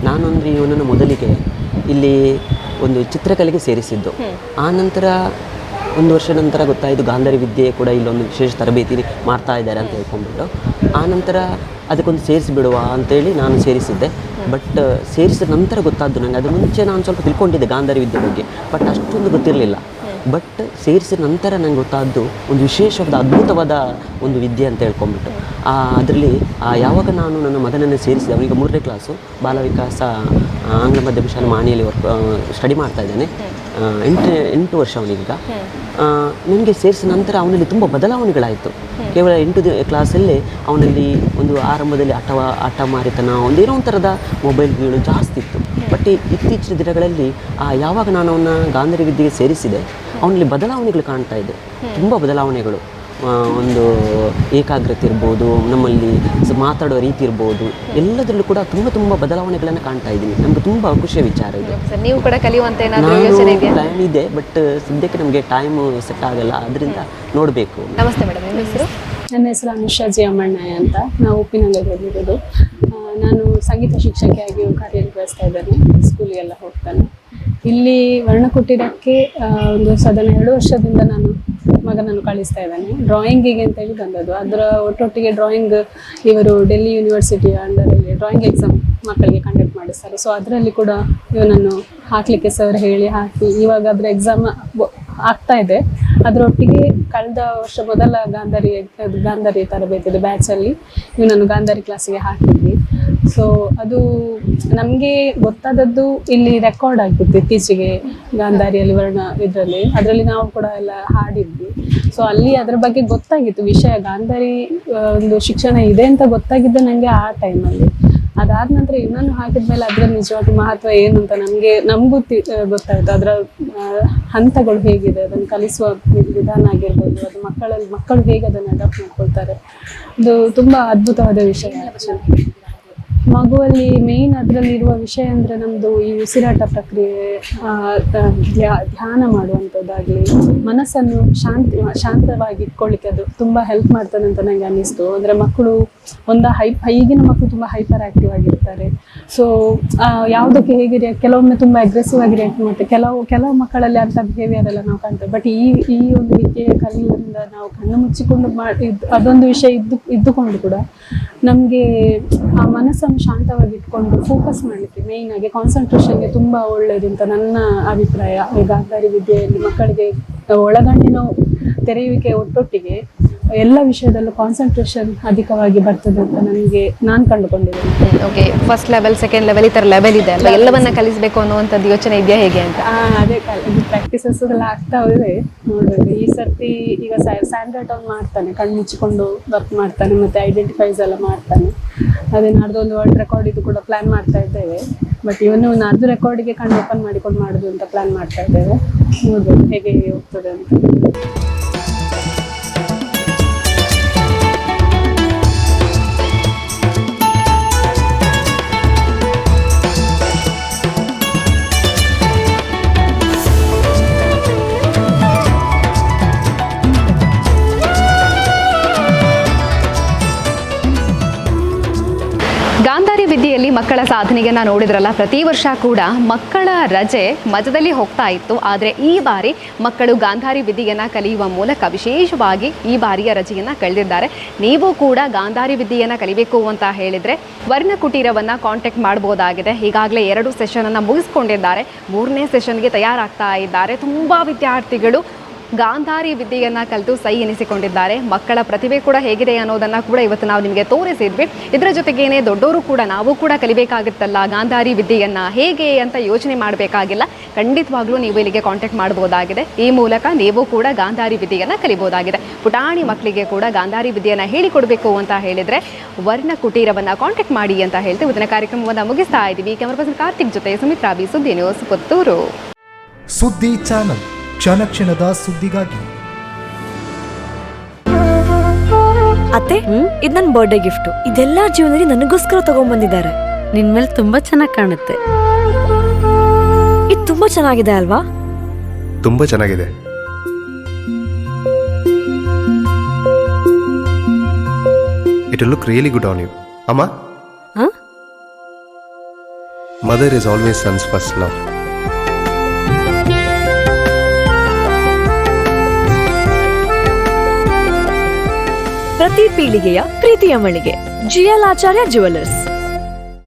ನಾನು ಅಂದರೆ ಇವನನ್ನು ಮೊದಲಿಗೆ ಇಲ್ಲಿ ಒಂದು ಚಿತ್ರಕಲೆಗೆ ಸೇರಿಸಿದ್ದು. ಆ ನಂತರ 1 ವರ್ಷ ನಂತರ ಗೊತ್ತಾಯಿತು ಗಾಂಧಾರಿ ವಿದ್ಯೆ ಕೂಡ ಇಲ್ಲೊಂದು ವಿಶೇಷ ತರಬೇತಿ ಮಾಡ್ತಾ ಇದ್ದಾರೆ ಅಂತ ಹೇಳ್ಕೊಂಡ್ಬಿಟ್ಟು. ಆ ನಂತರ ಅದಕ್ಕೊಂದು ಸೇರಿಸಿಬಿಡುವ ಅಂತೇಳಿ ನಾನು ಸೇರಿಸಿದ್ದೆ. ಬಟ್ ಸೇರಿಸಿದ ನಂತರ ಗೊತ್ತಾದ್ದು ನನಗೆ. ಅದು ಮುಂಚೆ ನಾನು ಸ್ವಲ್ಪ ತಿಳ್ಕೊಂಡಿದ್ದೆ ಗಾಂಧಾರಿ ವಿದ್ಯೆ ಬಗ್ಗೆ, ಬಟ್ ಅಷ್ಟೊಂದು ಗೊತ್ತಿರಲಿಲ್ಲ. ಬಟ್ ಸೇರಿಸಿದ ನಂತರ ನಂಗೆ ಗೊತ್ತಾದ್ದು ಒಂದು ವಿಶೇಷವಾದ ಅದ್ಭುತವಾದ ಒಂದು ವಿದ್ಯೆ ಅಂತ ಹೇಳ್ಕೊಂಬಿಟ್ಟು. ಅದರಲ್ಲಿ ಯಾವಾಗ ನಾನು ನನ್ನ ಮಗನನ್ನು ಸೇರಿಸಿದೆ, ಅವನಿಗೆ 3ನೇ ಕ್ಲಾಸು, ಬಾಲ ವಿಕಾಸ ಆಂಗ್ಲ ಮಾಧ್ಯಮ ಶಾಲೆ ಮಾಣಿಯಲ್ಲಿ ಸ್ಟಡಿ ಮಾಡ್ತಾ ಇದ್ದಾನೆ. 8 ವರ್ಷ ಅವನಿಗೀಗ. ನನಗೆ ಸೇರಿಸಿದ ನಂತರ ಅವನಲ್ಲಿ ತುಂಬ ಬದಲಾವಣೆಗಳಾಯಿತು. ಕೇವಲ 8ನೇ ಕ್ಲಾಸಲ್ಲೇ ಅವನಲ್ಲಿ ಒಂದು ಆರಂಭದಲ್ಲಿ ಹಠಮಾರಿತನ, ಒಂದೇನೋ ಒಂಥರದ ಮೊಬೈಲ್ಗಳು ಜಾಸ್ತಿ ಇತ್ತು. ಬಟ್ ಇತ್ತೀಚಿನ ದಿನಗಳಲ್ಲಿ ಯಾವಾಗ ನಾನು ಅವನ್ನ ಗಾಂಧಾರಿ ವಿದ್ಯೆಗೆ ಸೇರಿಸಿದೆ, ಅವನಲ್ಲಿ ಬದಲಾವಣೆಗಳು ಕಾಣ್ತಾ ಇದೆ. ತುಂಬ ಬದಲಾವಣೆಗಳು. ಒಂದು ಏಕಾಗ್ರತೆ ಇರ್ಬೋದು, ನಮ್ಮಲ್ಲಿ ಮಾತಾಡೋ ರೀತಿ ಇರ್ಬೋದು, ಎಲ್ಲದರಲ್ಲೂ ಕೂಡ ತುಂಬ ಬದಲಾವಣೆಗಳನ್ನು ಕಾಣ್ತಾ ಇದ್ದೀನಿ. ನಮಗೆ ತುಂಬ ಖುಷಿಯ ವಿಚಾರ ಇದೆ. ನೀವು ಕೂಡ ಕಲಿಯುವಂತ ಏನಾದರೂ ಯೋಚನೆ ಇದೆಯಾ? ಪ್ಲ್ಯಾನ್ ಇದೆ, ಬಟ್ ಸದ್ಯಕ್ಕೆ ನಮಗೆ ಟೈಮ್ ಸೆಟ್ ಆಗಲ್ಲ, ಅದರಿಂದ ನೋಡಬೇಕು. ನಮಸ್ತೆ ಮೇಡಮ್, ನಿಮ್ಮ ಹೆಸರು? ನನ್ನ ಹೆಸರು ಅನುಷಾ ಜಿ ಅಮ್ಮಣ್ಣಯ್ಯ ಅಂತ. ನಾವು ಉಪ್ಪಿನಂಗಡಿಯಲ್ಲಿರೋದು. ನಾನು ಸಂಗೀತ ಶಿಕ್ಷಕಿಯಾಗಿ ಕಾರ್ಯನಿರ್ವಹಿಸ್ತಾ ಇದ್ದೇನೆ. ಸ್ಕೂಲಿಗೆಲ್ಲ ಹೋಗ್ತಾನೆ. ಇಲ್ಲಿ ವರ್ಣಕುಟೀರಕ್ಕೆ ಒಂದು ಸಾಧಾರಣ 2 ವರ್ಷದಿಂದ ನಾನು ಮಗನನ್ನು ಕಳಿಸ್ತಾ ಇದ್ದೇನೆ. ಡ್ರಾಯಿಂಗಿಗೆ ಅಂತೇಳಿ ಬಂದದ್ದು. ಅದರ ಒಟ್ಟೊಟ್ಟಿಗೆ ಡ್ರಾಯಿಂಗ್ ಇವರು ಡೆಲ್ಲಿ ಯೂನಿವರ್ಸಿಟಿಯ ಅಂಡರಲ್ಲಿ ಡ್ರಾಯಿಂಗ್ ಎಕ್ಸಾಮ್ ಮಕ್ಕಳಿಗೆ ಕಂಡಕ್ಟ್ ಮಾಡಿಸ್ತಾರೆ. ಸೊ ಅದರಲ್ಲಿ ಕೂಡ ಇವನನ್ನು ಹಾಕಲಿಕ್ಕೆ ಸರ್ ಹೇಳಿ ಹಾಕಿ ಇವಾಗ ಅದರ ಎಕ್ಸಾಮ್ ಆಗ್ತಾ ಇದೆ. ಅದರೊಟ್ಟಿಗೆ ಕಳೆದ ವರ್ಷ ಮೊದಲ ಗಾಂಧಾರಿ ತರಬೇತಿದ ಬ್ಯಾಚಲ್ಲಿ ಇವನನ್ನು ಗಾಂಧಾರಿ ಕ್ಲಾಸಿಗೆ ಹಾಕಿದ್ವಿ. ಸೊ ಅದು ನಮಗೆ ಗೊತ್ತಾದದ್ದು ಇಲ್ಲಿ ರೆಕಾರ್ಡ್ ಆಗಿತ್ತು ಇತ್ತೀಚೆಗೆ ಗಾಂಧಾರಿಯಲ್ಲಿ ಅದರಲ್ಲಿ ನಾವು ಕೂಡ ಎಲ್ಲ ಹಾಡಿದ್ವಿ. ಸೊ ಅಲ್ಲಿ ಅದರ ಬಗ್ಗೆ ಗೊತ್ತಾಗಿತ್ತು ವಿಷಯ, ಗಾಂಧಾರಿ ಒಂದು ಶಿಕ್ಷಣ ಇದೆ ಅಂತ ಗೊತ್ತಾಗಿದ್ದು ನನಗೆ ಆ ಟೈಮಲ್ಲಿ. ಅದಾದ ನಂತರ ಇವನನ್ನು ಹಾಕಿದ್ಮೇಲೆ ಅದರ ನಿಜವಾಗಿ ಮಹತ್ವ ಏನು ಅಂತ ನಮಗೂ ಗೊತ್ತಾಯಿತು. ಅದರ ಹಂತಗಳು ಹೇಗಿದೆ, ಅದನ್ನು ಕಲಿಸುವ ವಿಧಾನ ಆಗಿರ್ಬೋದು, ಅದು ಮಕ್ಕಳು ಹೇಗೆ ಅದನ್ನು ಅಡಾಪ್ಟ್ ಮಾಡ್ಕೊಳ್ತಾರೆ, ಅದು ತುಂಬ ಅದ್ಭುತವಾದ ವಿಷಯ. ಮಗುವಲ್ಲಿ ಮೇಯ್ನ್ ಅದರಲ್ಲಿ ಇರುವ ವಿಷಯ ಅಂದರೆ ನಮ್ಮದು ಈ ಉಸಿರಾಟ ಪ್ರಕ್ರಿಯೆ, ಧ್ಯಾನ ಮಾಡುವಂಥದ್ದಾಗಲಿ, ಮನಸ್ಸನ್ನು ಶಾಂತವಾಗಿ ಇಟ್ಕೊಳ್ಳಿಕ್ಕೆ ಅದು ತುಂಬ ಹೆಲ್ಪ್ ಮಾಡ್ತದೆ ಅಂತ ನನಗೆ ಅನ್ನಿಸ್ತು. ಅಂದರೆ ಮಕ್ಕಳು ಈಗಿನ ಮಕ್ಕಳು ತುಂಬ ಹೈಪರ್ ಆ್ಯಕ್ಟಿವ್ ಆಗಿರ್ತಾರೆ. ಸೊ ಯಾವುದಕ್ಕೆ ಹೇಗೆ ಕೆಲವೊಮ್ಮೆ ತುಂಬ ಅಗ್ರೆಸಿವ್ ಆಗಿ ರಿಯಾಕ್ಟ್ ಮಾಡ್ತಾರೆ. ಕೆಲವು ಮಕ್ಕಳಲ್ಲಿ ಅಂಥ ಬಿಹೇವಿಯರ್ ಎಲ್ಲ ನಾವು ಕಾಣ್ತೇವೆ. ಬಟ್ ಈ ಒಂದು ವಿದ್ಯೆ ಕಲಿಯೋದ್ರಿಂದ ನಾವು ಕಣ್ಣು ಮುಚ್ಚಿಕೊಂಡು ಅದೊಂದು ವಿಷಯ ಇದ್ದುಕೊಂಡು ಕೂಡ ನಮಗೆ ಆ ಮನಸ್ಸನ್ನು ಶಾಂತವಾಗಿ ಇಟ್ಕೊಂಡು ಫೋಕಸ್ ಮಾಡಲಿಕ್ಕೆ, ಮೇಯ್ನಾಗಿ ಕಾನ್ಸಂಟ್ರೇಷನ್ಗೆ ತುಂಬ ಒಳ್ಳೆಯದು ಅಂತ ನನ್ನ ಅಭಿಪ್ರಾಯ. ಗಾಂಧಾರಿ ವಿದ್ಯೆಯಲ್ಲಿ ಮಕ್ಕಳಿಗೆ ಒಳಗಣ್ಣಿನ ತೆರೆಯುವಿಕೆ ಒಟ್ಟೊಟ್ಟಿಗೆ ಎಲ್ಲ ವಿಷಯದಲ್ಲೂ ಕಾನ್ಸಂಟ್ರೇಷನ್ ಅಧಿಕವಾಗಿ ಬರ್ತದೆ ಅಂತ ನಾನು ಕಂಡುಕೊಂಡಿದ್ದೇನೆ. Okay, first level, second level, ಈ ಥರ ಲೆವೆಲ್ ಇದೆ ಅಲ್ಲ, ಎಲ್ಲವನ್ನ ಕಲಿಸಬೇಕು ಅನ್ನುವಂಥದ್ದು ಯೋಚನೆ ಇದೆಯಾ ಹೇಗೆ ಅಂತ? ಅದೇ ಪ್ರಾಕ್ಟೀಸಸ್ ಎಲ್ಲ ಆಗ್ತಾ ಇದೆ, ನೋಡ್ಬೇಕು. ಈ ಸರ್ತಿ ಈಗ ಸ್ಯಾಂಡರ್ಡ್ ಅವ್ನು ಮಾಡ್ತಾನೆ, ಕಣ್ಣು ಮುಚ್ಚಿಕೊಂಡು ವರ್ಕ್ ಮಾಡ್ತಾನೆ, ಮತ್ತು ಐಡೆಂಟಿಫೈಸ್ ಎಲ್ಲ ಮಾಡ್ತಾನೆ. ಅದೇ ನಾಡ್ದೊಂದು ವರ್ಲ್ಡ್ ರೆಕಾರ್ಡ್ ಇದು ಕೂಡ ಪ್ಲ್ಯಾನ್ ಮಾಡ್ತಾ ಇದ್ದೇವೆ. ಬಟ್ ಇವನು ನಾಡ್ದು ರೆಕಾರ್ಡಿಗೆ ಕಣ್ಣು ಓಪನ್ ಮಾಡಿಕೊಂಡು ಮಾಡೋದು ಅಂತ ಪ್ಲ್ಯಾನ್ ಮಾಡ್ತಾ ಇದ್ದೇವೆ. ನೋಡ್ಬೇಕು ಹೇಗೆ ಹೋಗ್ತದೆ ಅಂತ. ಗಾಂಧಾರಿ ವಿದ್ಯೆಯಲ್ಲಿ ಮಕ್ಕಳ ಸಾಧನೆಗೆ ನೋಡಿದ್ರಲ್ಲ, ಪ್ರತಿ ವರ್ಷ ಕೂಡ ಮಕ್ಕಳ ರಜೆ ಮಜದಲ್ಲಿ ಹೋಗ್ತಾ ಇತ್ತು. ಆದರೆ ಈ ಬಾರಿ ಮಕ್ಕಳು ಗಾಂಧಾರಿ ವಿದ್ಯೆಯನ್ನು ಕಲಿಯುವ ಮೂಲಕ ವಿಶೇಷವಾಗಿ ಈ ಬಾರಿಯ ರಜೆಯನ್ನು ಕಳೆದಿದ್ದಾರೆ. ನೀವು ಕೂಡ ಗಾಂಧಾರಿ ವಿದ್ಯೆಯನ್ನು ಕಲಿಬೇಕು ಅಂತ ಹೇಳಿದರೆ ವರ್ಣಕುಟೀರವನ್ನು ಕಾಂಟ್ಯಾಕ್ಟ್ ಮಾಡ್ಬೋದಾಗಿದೆ. ಈಗಾಗಲೇ 2 ಸೆಷನನ್ನು ಮುಗಿಸ್ಕೊಂಡಿದ್ದಾರೆ, 3ನೇ ಸೆಷನ್ಗೆ ತಯಾರಾಗ್ತಾ ಇದ್ದಾರೆ. ತುಂಬ ವಿದ್ಯಾರ್ಥಿಗಳು ಗಾಂಧಾರಿ ವಿದ್ಯೆಯನ್ನು ಕಲಿತು ಸೈ ಎನಿಸಿಕೊಂಡಿದ್ದಾರೆ. ಮಕ್ಕಳ ಪ್ರತಿಭೆ ಕೂಡ ಹೇಗಿದೆ ಅನ್ನೋದನ್ನು ಕೂಡ ಇವತ್ತು ನಾವು ನಿಮಗೆ ತೋರಿಸಿದ್ವಿ. ಇದರ ಜೊತೆಗೇನೆ ದೊಡ್ಡವರು ಕೂಡ ನಾವು ಕೂಡ ಕಲಿಬೇಕಾಗುತ್ತಲ್ಲ ಗಾಂಧಾರಿ ವಿದ್ಯೆಯನ್ನು ಹೇಗೆ ಅಂತ ಯೋಚನೆ ಮಾಡಬೇಕಾಗಿಲ್ಲ. ಖಂಡಿತವಾಗ್ಲೂ ನೀವು ಇಲ್ಲಿಗೆ ಕಾಂಟ್ಯಾಕ್ಟ್ ಮಾಡ್ಬೋದಾಗಿದೆ. ಈ ಮೂಲಕ ನೀವು ಕೂಡ ಗಾಂಧಾರಿ ವಿದ್ಯೆಯನ್ನು ಕಲಿಬೋದಾಗಿದೆ. ಪುಟಾಣಿ ಮಕ್ಕಳಿಗೆ ಕೂಡ ಗಾಂಧಾರಿ ವಿದ್ಯೆಯನ್ನು ಹೇಳಿಕೊಡಬೇಕು ಅಂತ ಹೇಳಿದರೆ ವರ್ಣಕುಟೀರವನ್ನು ಕಾಂಟ್ಯಾಕ್ಟ್ ಮಾಡಿ ಅಂತ ಹೇಳ್ತೀವಿ. ಇವತ್ತಿನ ಕಾರ್ಯಕ್ರಮವನ್ನು ಮುಗಿಸ್ತಾ ಇದ್ದೀವಿ. ಕ್ಯಾಮರಾ ಪರ್ಸನ್ ಕಾರ್ತಿಕ್ ಜೊತೆ ಸುಮಿತ್ರಾ ಬಿ, ಸುದ್ದಿ ನ್ಯೂಸ್, ಪುತ್ತೂರು. ಸುದ್ದಿ ಚಾನಲ್, ಕ್ಷಣ ಕ್ಷಣದ ಸುದ್ದಿಗಾಗಿ. ಅತ್ತೆ, ಇದು ನನ್ನ ಬರ್ಡೇ ಗಿಫ್ಟ್. ಇದೆಲ್ಲ ಜೀವನದಲ್ಲಿ ನನಗೋಸ್ಕರ ತಗೊಂಡ್ಬಂದಿದ್ದಾರೆ. ನಿನ್ ಮೇಲೆ ತುಂಬಾ ಚೆನ್ನಾಗಿ ಕಾಣುತ್ತೆ. ಇದು ತುಂಬಾ ಚೆನ್ನಾಗಿದೆ ಅಲ್ವಾ? ತುಂಬಾ ಚೆನ್ನಾಗಿದೆ. It will look really good on you. Amma? Mother is always son's first love. ಪ್ರತಿ ಪೀಳಿಗೆಯ ಪ್ರೀತಿಯ ಮಳಿಗೆ GL ಆಚಾರ್ಯ ಜುವೆಲ್ಲರ್ಸ್.